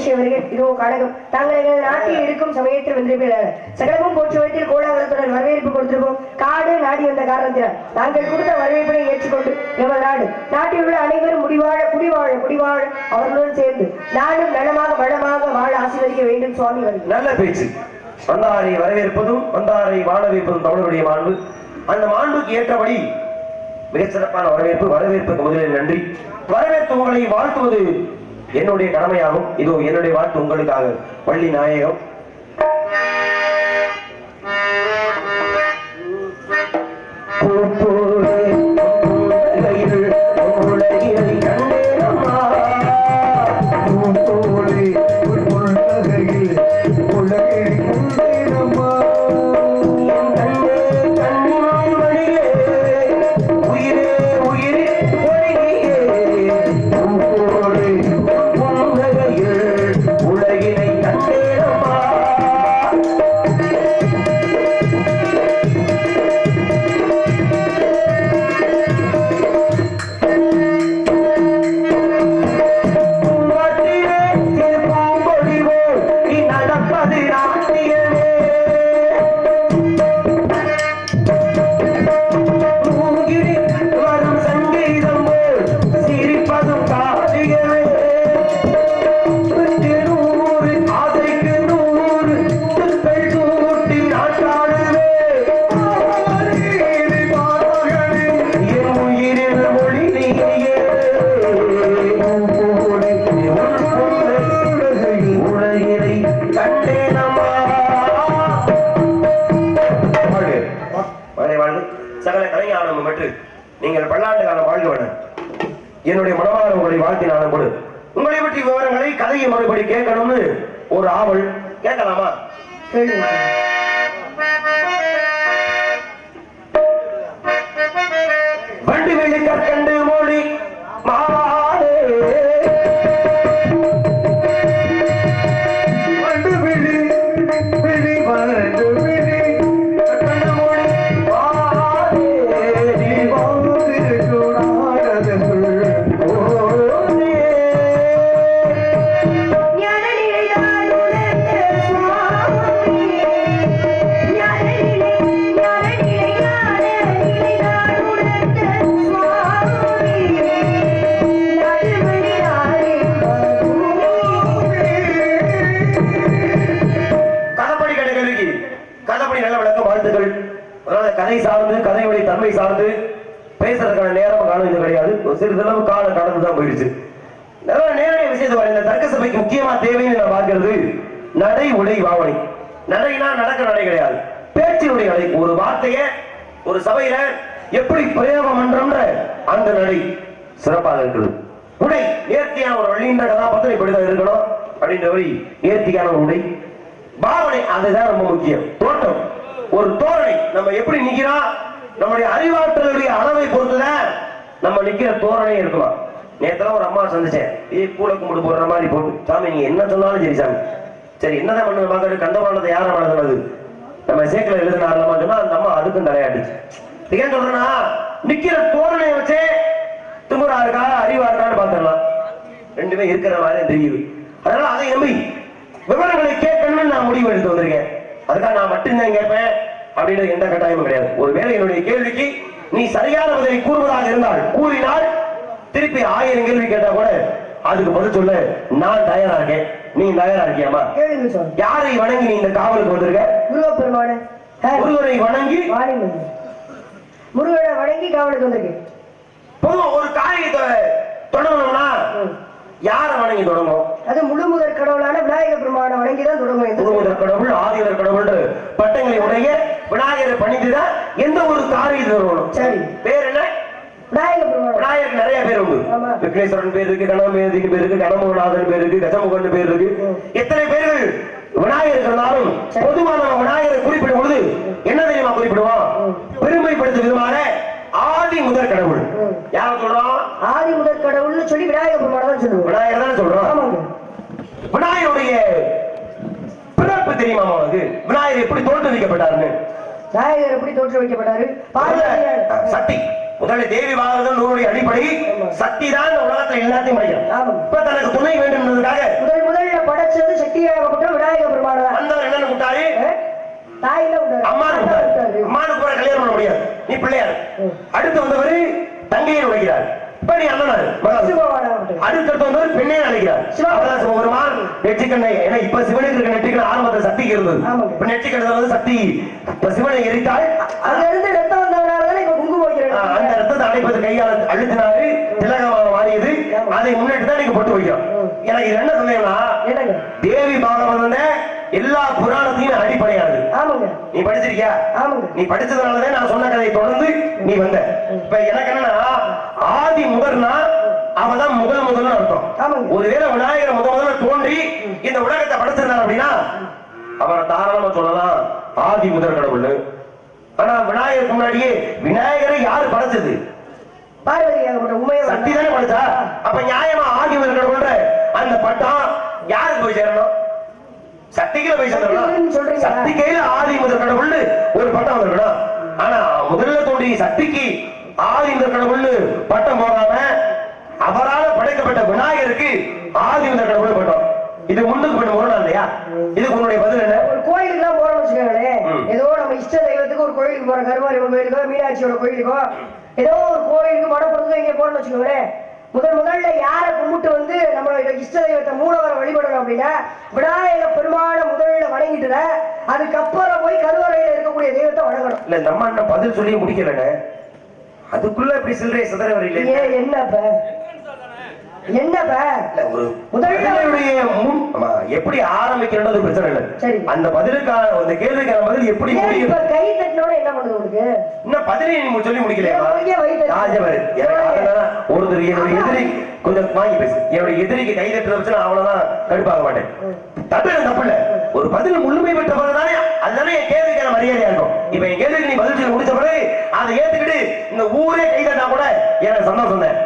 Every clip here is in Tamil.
மகிழ்ச்சி அவர்கள் இதோ கழகம் தாங்கள் எங்கள் நாட்டில் இருக்கும் சமயத்தில் வந்திருப்பீர்கள். சகலமும் போற்று வைத்தில் கோலாகலத்துடன் வரவேற்பு கொடுத்திருப்போம். காடு நாடி வந்த காரணத்தினால் நாங்கள் கொடுத்த வரவேற்பை ஏற்றுக்கொண்டு எமது நாட்டில் உள்ள அனைவரும் குடிவாழ அவர்களுடன் சேர்ந்து நாடும் நலமாக வளமாக வாழ ஆசீர்வதிக்க வேண்டும் சுவாமி. நல்ல பேச்சு. வந்தாரை வரவேற்பதும் வந்தாரை வாழ வைப்பதும் தமிழருடைய மாண்பு. அந்த மாண்புக்கு ஏற்றபடி மிகச் சிறப்பான வரவேற்புக்கு முதலில் நன்றி. வரவேற்பு உங்களை வாழ்த்துவது என்னுடைய கடமையாகும். இதோ என்னுடைய வாழ்த்து உங்களுக்காக. பள்ளி நாயகம் நீங்கள் பல்லாண்டு காலம் வாழ்க. என்னுடைய மனமான உங்களை வாழ்த்தினாலும் கூட உங்களை பற்றி விவரங்களை கதையை மறுபடி கேட்கணும்னு ஒரு ஆவல். கேட்கலாமா? வண்டி வெளி கற்கண்டு மொழி மாடே வண்டு விழி விழி வந்து விழி கற்கண்டு மொழி கதை சார்ந்து கதையுடைய தன்மை சார்ந்து பேசுறதுக்கான நேரம் காலம் கிடையாது. சிறிதளவு காலம் கடந்துதான் போயிடுச்சு. நேரடிய விஷயத்தை இந்த தர்க்க சபைக்கு முக்கியமா தேவைன்னு நான் பார்க்கிறது நடை உடை பாவனை. நடைனா நடக்க நடை கிடையாது, பேச்சினுடைய நடை. ஒரு வார்த்தைய ஒரு சபையில எப்படி பிரயோகம் பண்றோம்ன்ற அந்த நடை சிறப்பாக இருக்குது. உடை நேர்த்தியான ஒரு வழின்ற கதாபாத்திரம் இப்படிதான் இருக்கணும் அப்படின்ற வழி நேர்த்தியான ஒரு உடை. பாவனை அதுதான் ரொம்ப முக்கியம். தோட்டம் ஒரு தோரணை நம்ம எப்படி நிக்கிறோம், நம்முடைய அறிவாற்றலுடைய அளவை பொறுத்துதான் நம்ம நிக்கிற தோரணை இருக்கலாம். நேரத்துல ஒரு அம்மா சந்திச்சேன். கூல கும்பிடு போடுற மாதிரி போட்டு, சாமி நீங்க என்ன சொன்னாலும் சரி சாமி, சரி என்னதான் பண்ணு பார்க்கறது, கண்டமானதை யார வளர்ந்தது நம்ம சேக்கில எழுதுனாரமா சொன்னா அந்த அம்மா அதுக்கும் தலையாட்டுச்சு. ஏன் சொல்றேன்னா நிக்கிற தோரணையை வச்சே தும்புரா இருக்கா அறிவா இருக்கான்னு பாத்துடலாம். ரெண்டுமே இருக்கிற மாதிரி தெரியுது. அதனால அதை நம்பி விவரங்களை கேட்கணும்னு நான் முடிவு எடுத்து வந்திருக்கேன். அதுக்காக நான் மட்டும்தான் கேட்பேன் அப்படின்றது எந்த கட்டாயமும் கிடையாது. ஒருவேளை என்னுடைய கேள்விக்கு நீ சரியான பதிலை கூறுவதாக இருந்தால் கூறினால் திருப்பி 1000 கேள்வி கேட்டா கூட அதுக்கு பதில் சொல்ல நான் தயாரா இருக்கேன். நீ தயாரா இருக்கியாமா? யாரை வணங்கி நீ இந்த காவலுக்கு வந்திருக்க? முருகப்பெருமானே. முருகனை வணங்கி முருகனை வணங்கி காவலுக்கு வந்திருக்கேன். பொதுவா ஒரு காரியத்தை தொடங்கணும்னா யார வணங்கி தொடங்கும்? அது முழு முதற் கடவுளான விநாயகர் பெருமானை வணங்கிதான் தொடங்கும். முழு முதற் கடவுள் ஆதிவர் கடவுள் பட்டங்களை உடைய விநாயகரை பணிந்துதான் எந்த ஒரு காரியம் தொடங்கணும். சரி, பேர் என்ன? விநாயகர் பெருமான். விநாயகருக்கு நிறைய பேர் உண்டு. விக்னேஸ்வரன் பேர் இருக்கு, கணமேதிக்கு பேர் இருக்கு, கணமுகநாதன் பேர் இருக்கு, கஜமுகன் பேர் இருக்கு. எத்தனை பேர்கள் விநாயகர் இருந்தாலும் பொதுவாக நம்ம விநாயகரை குறிப்பிடும் பொழுது என்ன தெரியுமா குறிப்பிடுவோம்? பெருமைப்படுத்தும் விதமான ஆதி முதற் கடவுள். யார சொல்றோம்? ஆதி முதற் கடவுள்னு சொல்லி விநாயகர் பெருமானை தான் சொல்லுவோம். விநாயகர் தான் சொல்றோம். விநாயகருடைய பிறப்பு தெரியுமா உனக்கு? விநாயகர் எப்படி தோற்றுவிக்கப்பட்டாருன்னு? விநாயகர் எப்படி தோற்றுவிக்கப்பட்டாரு? சக்தி. முதலில் தேவி பாகவதன் நூலுடைய அடிப்படை சக்தி தான் உலகத்தில் எல்லாத்தையும் படைக்கிறார். இப்ப தனக்கு துணை வேண்டும் என்பதற்காக முதல்ல படைச்சது சக்தியாகப்பட்ட விநாயக பெருமாள் தான். வந்தவர் என்னன்னு கூட்டாரு? தாயில விட்டாரு, அம்மானு கூட்டாரு. அம்மானுக்கு போற கல்யாணம் பண்ண முடியாது, நீ பிள்ளையார். அடுத்து வந்தவர் தங்கையை உழைக்கிறார், இப்ப நீ அண்ணனாரு. அடுத்தடுத்து வந்தவர் பெண்ணே அழைக்கிறார், அவதான் சிவபெருமான். நெற்றிக்கண்ணை, ஏன்னா இப்ப சிவனுக்கு இருக்க நெற்றிக்கண் ஆரம்பத்தில் சக்திக்கு இருந்தது, இப்ப நெற்றிக்கண்ணை வந்து சக்தி இப்ப சிவனை எரித்தாள். அங்க இருந்து ரத்தம் வந்தவனாலதான் இப்ப குங்குமம் வைக்கிறேன். அந்த ரத்தத்தை அழைப்பது கையால் அழுத்தினாரு, திலகமாக மாறியது. அதை முன்னிட்டு தான் நீங்க பொட்டு வைக்கிறோம். எனக்கு இது என்ன சொன்னீங்கன்னா, தேவி பாகவத எல்லா புராணத்தையும் அடிப்படையானது. ஆமாங்க, நீ படிச்சிருக்கியா? ஆமாங்க. நீ படிச்சதுனாலதான் நான் சொன்ன கதையை தொடர்ந்து நீ வந்த. இப்ப எனக்கு என்னன்னா, ஆதி முதல்னா அவதான் முதல்னு அர்த்தம். ஆமாங்க. ஒருவேளை விநாயகர் முதல்ல தோன்றி இந்த உலகத்தை படைச்சிருந்தார் அப்படின்னா அவரை தாராளமா சொல்லலாம் ஆதி முதல் கடவுள். ஆனா விநாயகருக்கு முன்னாடியே விநாயகரை யாரு படைச்சது? சக்தி தானே படைச்சா. அப்ப நியாயமா ஆதி முதல் கடவுள் அந்த பட்டம் யாருக்கு போய் சேரணும்? சக்திக்கு போய் சேரணும். சக்தி கையில ஆதி முதல் கடவுள் ஒரு பட்டம் வந்துருக்கணும். ஆனா முதல்ல தோன்றிய சக்திக்கு ஆதி முதல் கடவுள் பட்டம் போகாம அவரால் படைக்கப்பட்ட விநாயகருக்கு ஆதி முதல் கடவுள் பட்டம். இது முன்னுக்கு பண்ண முரணா இல்லையா? இதுக்கு உன்னுடைய பதில் என்ன? ஒரு கோயிலுக்கு தான் போறோம்னு வச்சுக்கோங்களேன், ஏதோ நம்ம இஷ்ட தெய்வத்துக்கு ஒரு கோயிலுக்கு போறோம், கருமாரியம்மன் கோயிலுக்கோ மீனாட்சியோட கோயிலுக்கோ ஏதோ ஒரு கோயிலுக்கு மடப்படுறதுக்கு இங்க போறோம்னு வச்சுக்கோங்களேன், முதல்ல யாரை கும்பிட்டு வந்து நம்மளோட இஷ்ட தெய்வத்தை மூலவரை வழிபடணும் அப்படின்னா விநாயக பெருமான முதல்ல வணங்கிட்டு அதுக்கப்புறம் போய் கருவறையில இருக்கக்கூடிய தெய்வத்தை வணங்கணும். இல்ல நம்ம என்ன பதில் சொல்லி முடிக்கலன்னு அதுக்குள்ள இப்படி சில்லறை சிதற வரையில என்னப்ப எப்படி ஆரம்பிக்கிறது பிரச்சனை இல்லை. அந்த பதிலுக்கான அந்த கேள்விக்கான பதில் எப்படி கை தட்டினோட என்ன பண்ணுது உங்களுக்கு? இன்னும் பதிலை நீ சொல்லி முடிக்கலையா? ஒருத்தர் என்னுடைய எதிரி கொஞ்சம் வாங்கி பேசு. என்னுடைய எதிரிக்கு கை தட்டுறத வச்சு நான் அவ்வளவுதான் கடுப்பாக மாட்டேன். தப்பு இல்ல, ஒரு பதில் முழுமை பெற்ற பிறகுதானே அதுதானே என் கேள்விக்கான மரியாதையா இருக்கும். இப்ப என் கேள்விக்கு நீ பதில் சொல்லி முடிச்ச பிறகு அதை ஏத்துக்கிட்டு இந்த ஊரே கை தட்டா கூட எனக்கு சந்தோஷம் தான்.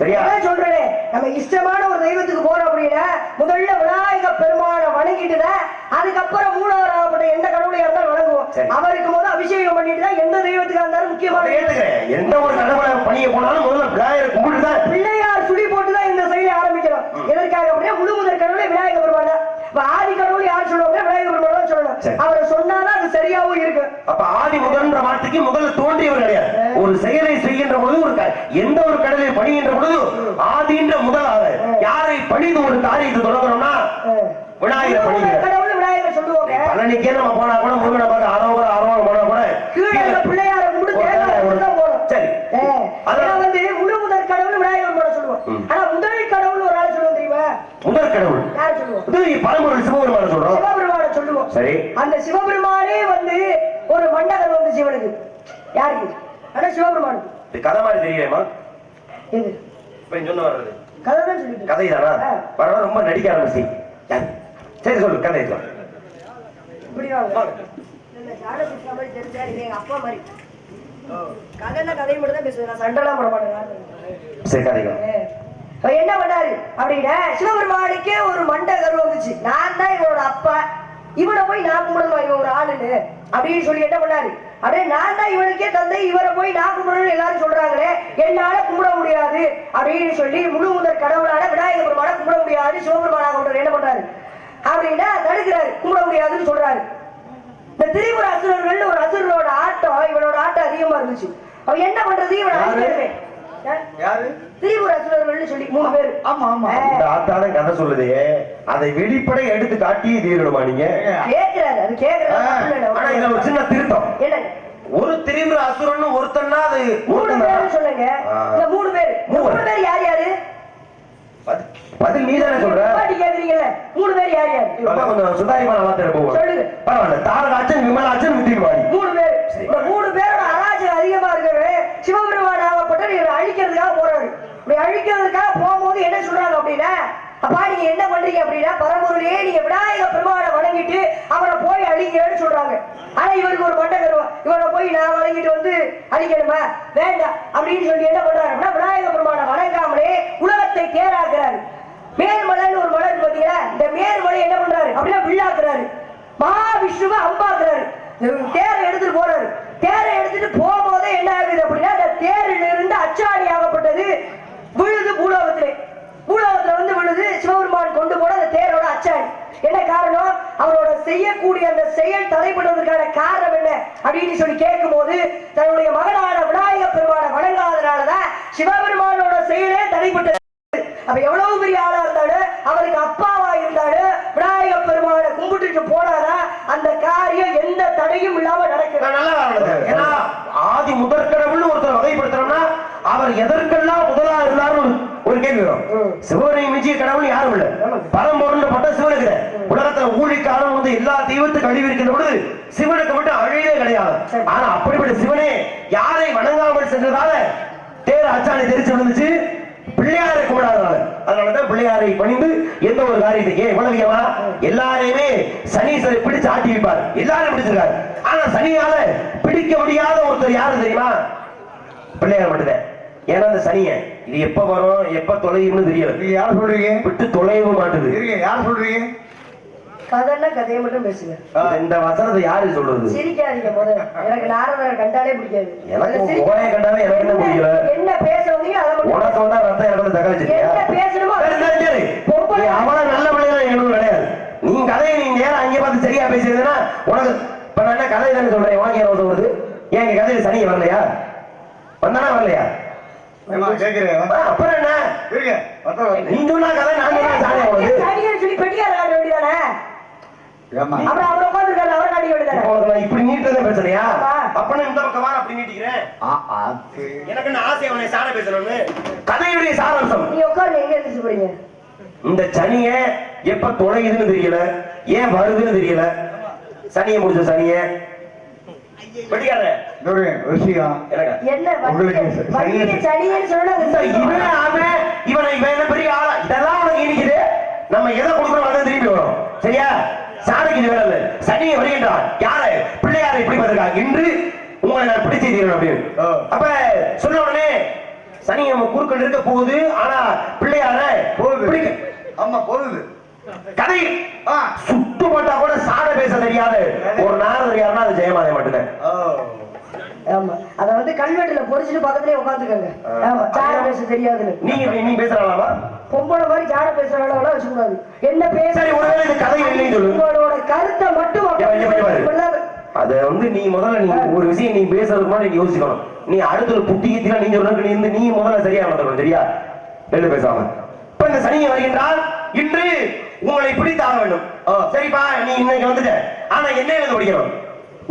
சரியா சொல்றேன், நம்ம இஷ்டமான ஒரு தெய்வத்துக்கு போறோம் அப்படின்னா முதல்ல விநாயக பெருமான வணங்கிட்டு அதுக்கப்புறம் மூணாவது ஆகப்பட்ட எந்த கடவுளையா இருந்தாலும் வணங்குவோம். அவருக்கு முதல் அபிஷேகம் பண்ணிட்டு தான் எந்த தெய்வத்துக்கா இருந்தாலும் முக்கியமான ஏத்துக்கிறேன். எந்த ஒரு கடவுளை பணிய போனாலும் முதல்ல விநாயகர் கும்பிட்டு தான் பிள்ளையார் சுடி போட்டுதான் இந்த செயலை ஆரம்பிக்கிறோம். எதற்காக அப்படின்னா முழு முதல் கடவுளை விநாயக பெருமான் தான். ஆதி கடவுள் யார் சொல்லுவாங்க? விநாயக பெருமான் தான் சொல்லணும். அவரை சொன்னாதான் அது சரியாவும் இருக்கு. அப்ப ஆதி முதல்ன்ற வார்த்தைக்கு முதல்ல தோன்றியவர் கிடையாது. ஒரு செயலை செய்கின்ற பொழுது எந்த ஒரு கடலை பணிகின்ற பொழுது ஆதின்ற முதலாக யாரை பணிந்து ஒரு காரியத்தை தொடங்குறோம்னா விநாயகர் பணிகிறார். கடவுள் விநாயகர் சொல்லுவாங்க. பழனிக்கே நம்ம போனா கூட முருகனை பார்த்து ஆரோகரம் போனா கூட பிள்ளையார கும்பிட்டு தேங்காய் போடும். சரி, அதான் வந்து முழு முதல் கடவுள் விநாயகர் போட சொல்லுவோம். ஆனா முதல் கடவுள் ஒரு ஆள் சொல்லுவோம் தெரியுமா? முதல் கடவுள் யார் சொல்லுவோம்? பரம்பொருள் சிவபெருமான சொல்றோம். சிவபெருமான சொல்லுவோம். சரி, அந்த சிவபெருமானே வந்து ஒரு மண்டகர் வந்து சிவனுக்கு யாருக்கு? ஆனா சிவபெருமானுக்கு கதை மாதிரி தெரியலையமா? இது சொன்ன வர்றது கதை தான் சொல்லிட்டு கதை தானா? பரவாயில்ல, ரொம்ப நடிக்க ஆரம்பிச்சு. சரி சொல்லு, கதை சொல்லு. இப்படி வாங்க. எங்க அப்பா மாதிரி கதைன்னா கதையை மட்டும் தான் பேசுவேன், நான் சண்டெல்லாம் போட மாட்டேன். சரி, கதை என்ன பண்ணாரு அப்படின்னா சிவபெருமானுக்கே ஒரு மண்டை கருவம் வந்துச்சு. நான் தான் இவனோட அப்பா, இவனை போய் நான் கும்பிடணும், இவன் ஒரு ஆளுன்னு அப்படின்னு சொல்லி என்ன பண்ணாரு, அப்படியே நான் தான் இவனுக்கே தந்தை, இவரை போய் நான் கும்பிடணும்னு எல்லாரும் சொல்றாங்களே, என்னால கும்பிட முடியாது அப்படின்னு சொல்லி முழு முதல் கடவுளான விநாயக பெருமான கும்பிட முடியாது சிவபெருமானாக என்ன பண்றாரு அப்படின்னா தடுக்கிறாரு, கும்பிட முடியாதுன்னு சொல்றாரு. இந்த திரிபுர அசுரர்கள் ஒரு அசுரனோட ஆட்டம், இவனோட ஆட்டம் அதிகமா இருந்துச்சு. அவன் என்ன பண்றது, இவன் அழிச்சிருவேன். திரிபுர அசுரர்கள் சொல்லி 3 பேர். ஆமா ஆமா, இந்த ஆத்தான கதை சொல்லுதே, அதை வெளிப்படை எடுத்து காட்டி தீரணுமா? நீங்க கேக்குறாரு, அது கேக்குறாரு. ஆனா இதுல ஒரு சின்ன திருத்தம். என்ன? ஒரு திரிபுர அசுரன் ஒருத்தன்னா அது 3 பேர் சொல்லுங்க. இந்த 3 பேர் 3 பேர் யார் யாரு? பதில் நீ தானே சொல்ற. பாட்டி கேக்குறீங்கல்ல, 3 பேர் யார் யாரு? கொஞ்சம் சுதாரிமா நல்லா தெரியும் சொல்லுங்க. பரவாயில்ல, தாரகாச்சன், விமலாச்சன், வித்தியவாணி 3 பேர். இந்த 3 பேரோட அராஜகம் அதிகமா இருக்கவே சிவபெருமான் ஆகப்பட்டவர் இவரை அழிக்கிறதுக்காக போறாரு. இப்படி அழிக்கிறதுக்காக போகும்போது என்ன சொல்றாங்க அப்படின்னா, அப்பா நீங்க என்ன பண்றீங்க அப்படின்னா, பரம்பொருளையே நீங்க விநாயக பெருமானை வணங்கிட்டு அவரை போய் அழிங்கன்னு சொல்றாங்க. ஆனா இவருக்கு ஒரு மண்டை கருவா, இவரை போய் நான் வணங்கிட்டு வந்து அழிக்கணுமா? வேண்டாம் அப்படின்னு சொல்லி என்ன பண்றாரு அப்படின்னா விநாயக பெருமானை வணங்காமலே உலகத்தை தேராக்குறாரு. மேல்மலைன்னு ஒரு மலை பாத்தீங்கன்னா, இந்த மேல்மலை என்ன பண்றாரு அப்படின்னா வில்லாக்குறாரு, மகாவிஷ்ணுவை அம்பாக்குறாரு. தேரை எடுத்துட்டு போறாரு. தேரை எடுத்துட்டு போகும்போதே என்ன ஆகுது அப்படின்னா, அந்த தேரில் இருந்து அச்சாணி ஆகப்பட்டது விழுது பூலோகத்திலே. பூலோகத்துல வந்து விழுது. சிவபெருமான் கொண்டு போன அந்த தேரோட அச்சாணி. என்ன காரணம்? அவரோட செய்யக்கூடிய அந்த செயல் தடைபடுவதற்கான காரணம் என்ன அப்படின்னு சொல்லி கேட்கும் போது தன்னுடைய மகனான விநாயக பெருமானை வணங்காதனாலதான் சிவபெருமானோட செயலே தடைபட்டது. அப்ப எவ்வளவு பெரிய ஆளா இருந்தாலும் அவருக்கு அப்பாவா இருந்தாலும் விநாயக பெருமானை கும்பிட்டுட்டு போனாதான் அந்த காரியம் எந்த தடையும் இல்லாம நடக்குது. ஏன்னா ஆதி முதற்கடவுள் ஒருத்தர் வகைப்படுத்தணும்னா அவர் எதற்கெல்லாம் முதலா இருந்தாலும் ஒரு கேள்வி வரும். சிவனை மிஞ்சிய கடவுள் யாரும் இல்ல, பரம்பொருள்பட்ட சிவனுக்கு உலகத்துல ஊழிக்காலம் வந்து எல்லா தெய்வத்துக்கு அழிவு இருக்கின்ற பொழுது சிவனுக்கு மட்டும் அழிவே கிடையாது. ஆனா அப்படிப்பட்ட சிவனே யாரை வணங்காமல் சென்றதால தேர் அச்சாணி தெரிச்சு விழுந்துச்சு. பிள்ளையாரை கும்பிடாதனால, அதனாலதான் பிள்ளையாரை பணிந்து எந்த ஒரு காரியத்துக்கு இவ்வளவு எல்லாரையுமே சனீஸ்வரை பிடிச்சு ஆட்டி வைப்பார். எல்லாரும் பிடிச்சிருக்காரு. ஆனா சனியால பிடிக்க முடியாத ஒருத்தர் யாரு தெரியுமா? பிள்ளையார் மட்டும்தான். ஏன்னா அந்த சனிய இது எப்ப வரும் எப்ப தொலையும்னு தெரியல. நீங்க யார் சொல்றீங்க? விட்டு தொலைவும் மாட்டுது. யார் சொல்றீங்க? கதைன்னா கதையை மட்டும் பேசுங்க. இந்த வசனத்தை யாரு சொல்றது? சிரிக்காதீங்க. முதல்ல எனக்கு நாரதரை கண்டாலே பிடிக்காது. எனக்கு கோயை கண்டாலே எனக்கு என்ன பிடிக்கல. என்ன பேசுறீங்க அதை மட்டும் உனக்கு வந்தா ரத்தம் எனக்கு தகவச்சிருக்கியா? என்ன பேசணுமோ அவளை நல்ல பிள்ளைங்க எனக்கு கிடையாது. நீ கதையை நீ நேரம் அங்கே பார்த்து சரியா பேசுறதுன்னா உனக்கு இப்ப நான் என்ன கதை இல்லைன்னு சொல்றேன். உனக்கு என்ன வருது? ஏன் எங்க கதையில சனி வரலையா? வந்தானா வரலையா? அப்புறம் என்ன நீ சொன்னா கதை நான் சொல்லி பெட்டியார் காட்ட வேண்டியதானே? அப்புறம் அவர் உட்காந்துருக்காரு, அவர் காட்டிக்க வேண்டியதானே? இப்படி நீட்டதான் பேசுறியா? அப்பனா இந்த பக்கம் வா, அப்படி நீட்டிக்கிறேன். எனக்கு என்ன ஆசை அவனை சாண பேசணும்னு. கதையுடைய சாராம்சம் நீங்க உட்காந்து எங்க இருந்துச்சு போறீங்க? இந்த சனிய எப்ப தொலையுதுன்னு தெரியல, ஏன் வருதுன்னு தெரியல. சனியை முடிச்ச சனிய வெட்டிக்கார இவனை பெரிய ஆளா இதெல்லாம் உனக்கு இனிக்குது. நம்ம எதை கொடுக்குறோம் அதை திரும்பி வரும். சரியா? சாணிக்கு இது வேலை. சனியை வருகின்றான். யாரு? பிள்ளையாரை பிடிப்பதற்காக இன்று உங்களை நான் பிடிச்சே தீரணும் அப்படின்னு. அப்ப சொன்ன உடனே சனி நம்ம குறுக்கள் இருக்க போகுது. ஆனா பிள்ளையார போகுது. ஆமா போகுது. கதை சுத்தப்பட்டா கூட சாட பேச தெரியாது ஒரு நாரதர் யாருன்னா அது ஜெயமாதே மட்டும்தான். ஆமா, அத வந்து கல்வெட்டுல பொறிச்சிட்டு பக்கத்துலயே உட்காந்துக்கங்க. ஆமா, சாட பேச தெரியாதுன்னு. நீ பேசுறாளாமா? பொம்பளை மாதிரி சாட பேசுற வேலை வச்சுக்கூடாது. என்ன பேச ஒருவேளை இது கதை இல்லைன்னு சொல்லு. உங்களோட கருத்தை மட்டும் அத வந்து நீ முதல்ல நீ ஒரு விஷயம் நீ பேசுறதுக்கு முன்னாடி நீ யோசிக்கணும். நீ அடுத்த ஒரு புட்டி கீத்தில நீ சொல்றதுக்கு நீ நீ முதல்ல சரியா நடத்தணும். சரியா? வெளில பேசாம இப்ப இந்த சனியை வருகின்றால் இன்று உங்களை பிடித்தாக வேண்டும். சரிப்பா, நீ இன்னைக்கு வந்துட்ட. ஆனா என்ன எழுத படிக்கணும்?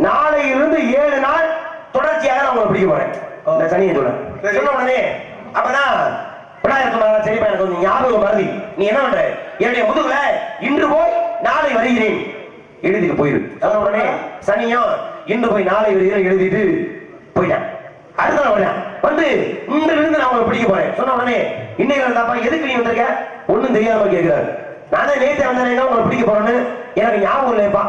நாளையிலிருந்து 7 நாள் தொடர்ச்சியாக நான் உங்களை பிடிக்க போறேன். இந்த சனியை சொன்ன உடனே அப்பதான் விநாயகர் சொன்னாரா? சரிப்பா, எனக்கு கொஞ்சம் ஞாபகம் மறதி. நீ என்ன பண்ற? என்னுடைய முதுகுல இன்று போய் நாளை வருகிறேன் எழுதிட்டு போயிரு. உடனே சனியும் இன்று போய் நாளை வருகிறேன் எழுதிட்டு போயிட்டான். அடுத்த நாள் வந்து இன்றிலிருந்து நான் உங்களை பிடிக்க போறேன் சொன்ன உடனே இன்னைக்கு தாப்பா எதுக்கு நீ வந்திருக்க? ஒண்ணும் தெரியாம கேட்கிறாரு. நானே நேற்று வந்தேன் உங்களை பிடிக்க போறேன்னு எனக்கு ஞாபகம் இல்லையப்பா.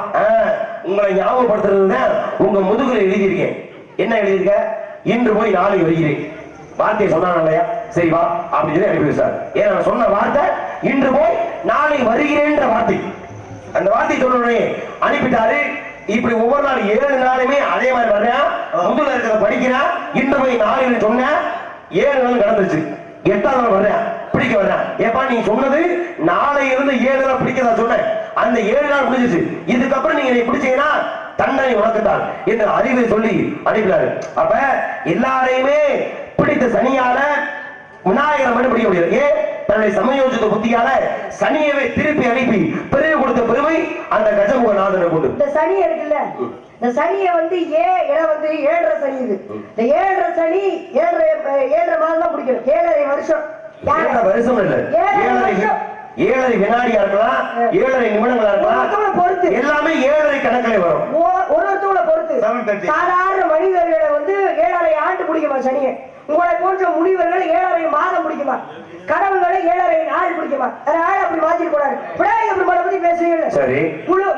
உங்களை ஞாபகப்படுத்துறதுதான் உங்க முதுகுல எழுதியிருக்கேன். என்ன எழுதியிருக்க? இன்று போய் நாளை வருகிறேன். வார்த்தையை சொன்னான் இல்லையா? சரி வா அப்படின்னு சொல்லி அனுப்பி வச்சார். ஏன்னா சொன்ன வார்த்தை இன்று போய் நாளை வருகிறேன்ற வார்த்தை. அந்த வார்த்தை சொன்ன உடனே அனுப்பிட்டாரு. இப்படி ஒவ்வொரு நாள் 7 நாளுமே அதே மாதிரி வர்றேன். முதல்ல இருக்கிறத படிக்கிறேன். இன்று போய் நாளை சொன்ன 7 நாள் கடந்துச்சு. 8ஆம் நாள் வர்றேன், பிடிக்க வர்றேன். ஏப்பா நீ சொன்னது நாளை இருந்து 7 நாள் பிடிக்கதான் சொன்னேன். அந்த 7 நாள் முடிஞ்சிச்சு. இதுக்கப்புறம் நீங்க பிடிச்சீங்கன்னா தண்டனை உனக்குத்தான் என்று அறிவை சொல்லி அனுப்பினாரு. அப்ப எல்லாரையுமே பிடித்த சனியால விநாயகரை மட்டும் பிடிக்க முடியாது. ஏன்? தன்னுடைய சமயோஜித புத்தியால சனியவே திருப்பி அனுப்பி பிறகு கொடுத்த பெருமை அந்த கஜமுகநாதனை கொண்டு. இந்த சனி இருக்குல்ல, இந்த சனியை வந்து இடம் வந்து 7.5 சனி. இது இந்த 7.5 சனி 7.5 மாதம் தான் பிடிக்கணும். 7.5 வருஷம். 7.5 வருஷம் இல்ல, 7.5 வினாடியா இருக்கலாம், 7.5 நிமிடங்களா இருக்கலாம். பொறுத்து எல்லாமே 7.5 கணக்கிலே வரும். ஒருத்தவங்களை பொறுத்து. சாதாரண மனிதர்களை வந்து 7.5 ஆண்டு பிடிக்குமா சனியை? உங்களை போன்ற முனிவர்கள் 7.5 மாதம் பிடிக்குமா? கடவுள்களை 7.5 நாள் பிடிக்குமா? அதனால அப்படி மாத்தி கூடாது. விநாயக பெருமானை பத்தி பேசுறீங்க. சரி,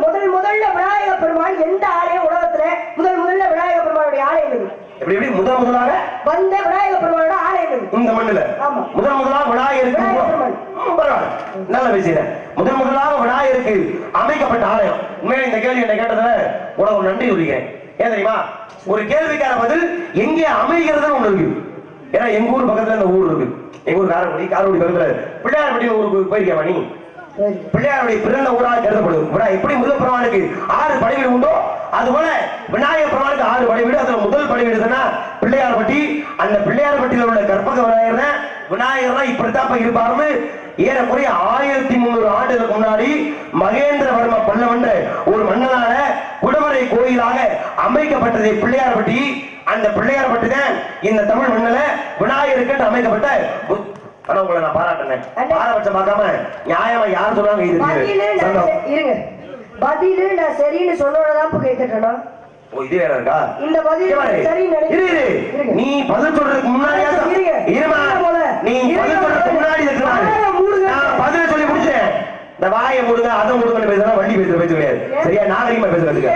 முதல்ல விநாயக பெருமான் எந்த ஆலயம் உலகத்துல முதல்ல விநாயக பெருமானுடைய ஆலயம் இருக்கு? எப்படி முதலாக வந்த விநாயக பெருமானோட ஆலயம் இருக்கு இந்த மண்ணுல. ஆமா, முதலாக விநாயகருக்கு நல்ல விஷயம். முதலாக விநாயகருக்கு அமைக்கப்பட்ட ஆலயம். உண்மையில இந்த கேள்வி என்ன கேட்டதுல உனக்கு நன்றி சொல்லிக்கிறேன். ஏன் தெரியுமா? ஒரு கேள்விக்கான பதில் எங்கே அமைகிறதுன்னு ஒண்ணு இருக்கு. ஏன்னா எங்க ஊர் பக்கத்துல இந்த ஊர் இருக்கு. எங்க ஊர் காரக்குடி பக்கத்துல பிள்ளையார்பட்டி ஊருக்கு போயிருக்கேன் நீ? சரி. பிள்ளையாருடைய பிறந்த ஊராக கருதப்படுது. எப்படி முருகப்பெருமானுக்கு 6 படைவீடு உண்டோ அதுபோல விநாயகர் பெருமானுக்கு 6 படைவீடு. அதுல முதல் படைவீடுனா பிள்ளையார்பட்டி. அந்த பிள்ளையார்பட்டியில உள்ள கற்பக விநாயகர் தான் விநாயகர் இப்படித்தான் இருப்பாருன்னு ஏறக்குறைய 1300 ஆண்டுகளுக்கு முன்னாடி மகேந்திரவர்ம பல்லவன்ற ஒரு மன்னனால குடவரை கோயிலாக அமைக்கப்பட்டது பிள்ளையார்பட்டி. அந்த பிள்ளையார்பட்டி தான் இந்த தமிழ் மண்ணில விநாயகருக்கு அமைக்கப்பட்ட. ஆனா உங்களை நான் பாராட்டினேன். பாரபட்சம் பார்க்காம நியாயமா யார் சொன்னாங்க இது இருங்க. பதிலு நான் சரின்னு சொன்னோடதான் கேட்டுட்டேன். ஓ இது வேற இருக்கா? இந்த பதில் சரி நீ பதில் சொல்றதுக்கு முன்னாடியா இருமா? நீ பதில் சொல்றதுக்கு முன்னாடி நான் பதில் சொல்லி முடிச்சேன். இந்த வாயை முடுங்க அதை முடுங்கன்னு பேசுறா வண்டி பேசுற பேச கிடையாது. சரியா? நாகரிகமா பேசுறதுக்கு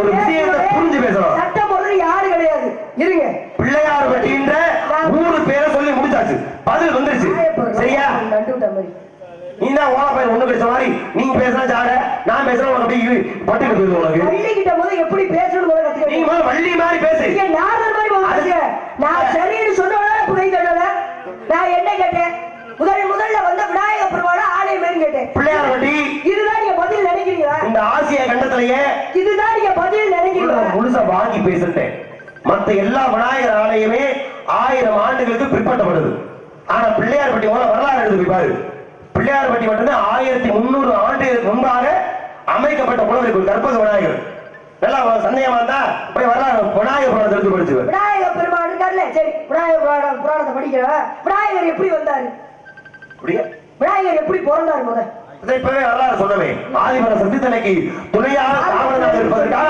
ஒரு விஷயத்தை புரிஞ்சு பேசணும். சட்டம் போடுறது யாரு கிடையாது. இருங்க. பிள்ளையார் பட்டின்ற ஊரு பேரை சொல்லி முடிச்சாச்சு. பதில் வந்துருச்சு. சரியா? நீ தான் ஓன பையன் ஒண்ணு பேசுற மாதிரி நீங்க பேசுனா ஜாட நான் பேசுறேன் உனக்கு அப்படியே பட்டுக்கு போயிடுது. உனக்கு வள்ளி கிட்ட போது எப்படி பேசணும் நீ முதல்ல வள்ளி மாதிரி பேசு. நான் சரின்னு சொன்னோட புகை தடல. நான் என்ன கேட்டேன்? முதல்ல வந்த விநாயக பெருமாளை ஆலயம் கேட்டேன். பிள்ளையார் பட்டி இதுதான் நீங்க பதில் நினைக்கிறீங்களா? இந்த ஆசிய கண்டத்திலேயே இதுதான் நீங்க பதில் நினைக்கிறீங்களா? முழுசா வாங்கி பேசுட்டேன். மத்த எல்லா விநாயகர் ஆலயமே 1000 ஆண்டுகளுக்கு பிற்பட்டப்படுது. ஆனா பிள்ளையார் பட்டி வரலாறு எழுதி பாரு. பிள்ளையார் பட்டி மட்டும்தான் 1300 ஆண்டுகளுக்கு முன்பாக அமைக்கப்பட்ட புலவருக்கு கற்பக விநாயகர். நல்லா சந்தேகமா இருந்தா போய் வரலாறு விநாயகர் புராணத்தை எடுத்து படிச்சு. விநாயகர் பெருமாள் இருக்காருல்ல, சரி விநாயகர் புராணத்தை படிக்கிற விநாயகர் எப்படி வந்தாரு? விநாயகர் எப்படி பிறந்தாரு? முதல் இப்பவே வரலாறு சொன்னவே ஆதிபர சத்தித்தனைக்கு துணையாக காவலனாக இருப்பதற்காக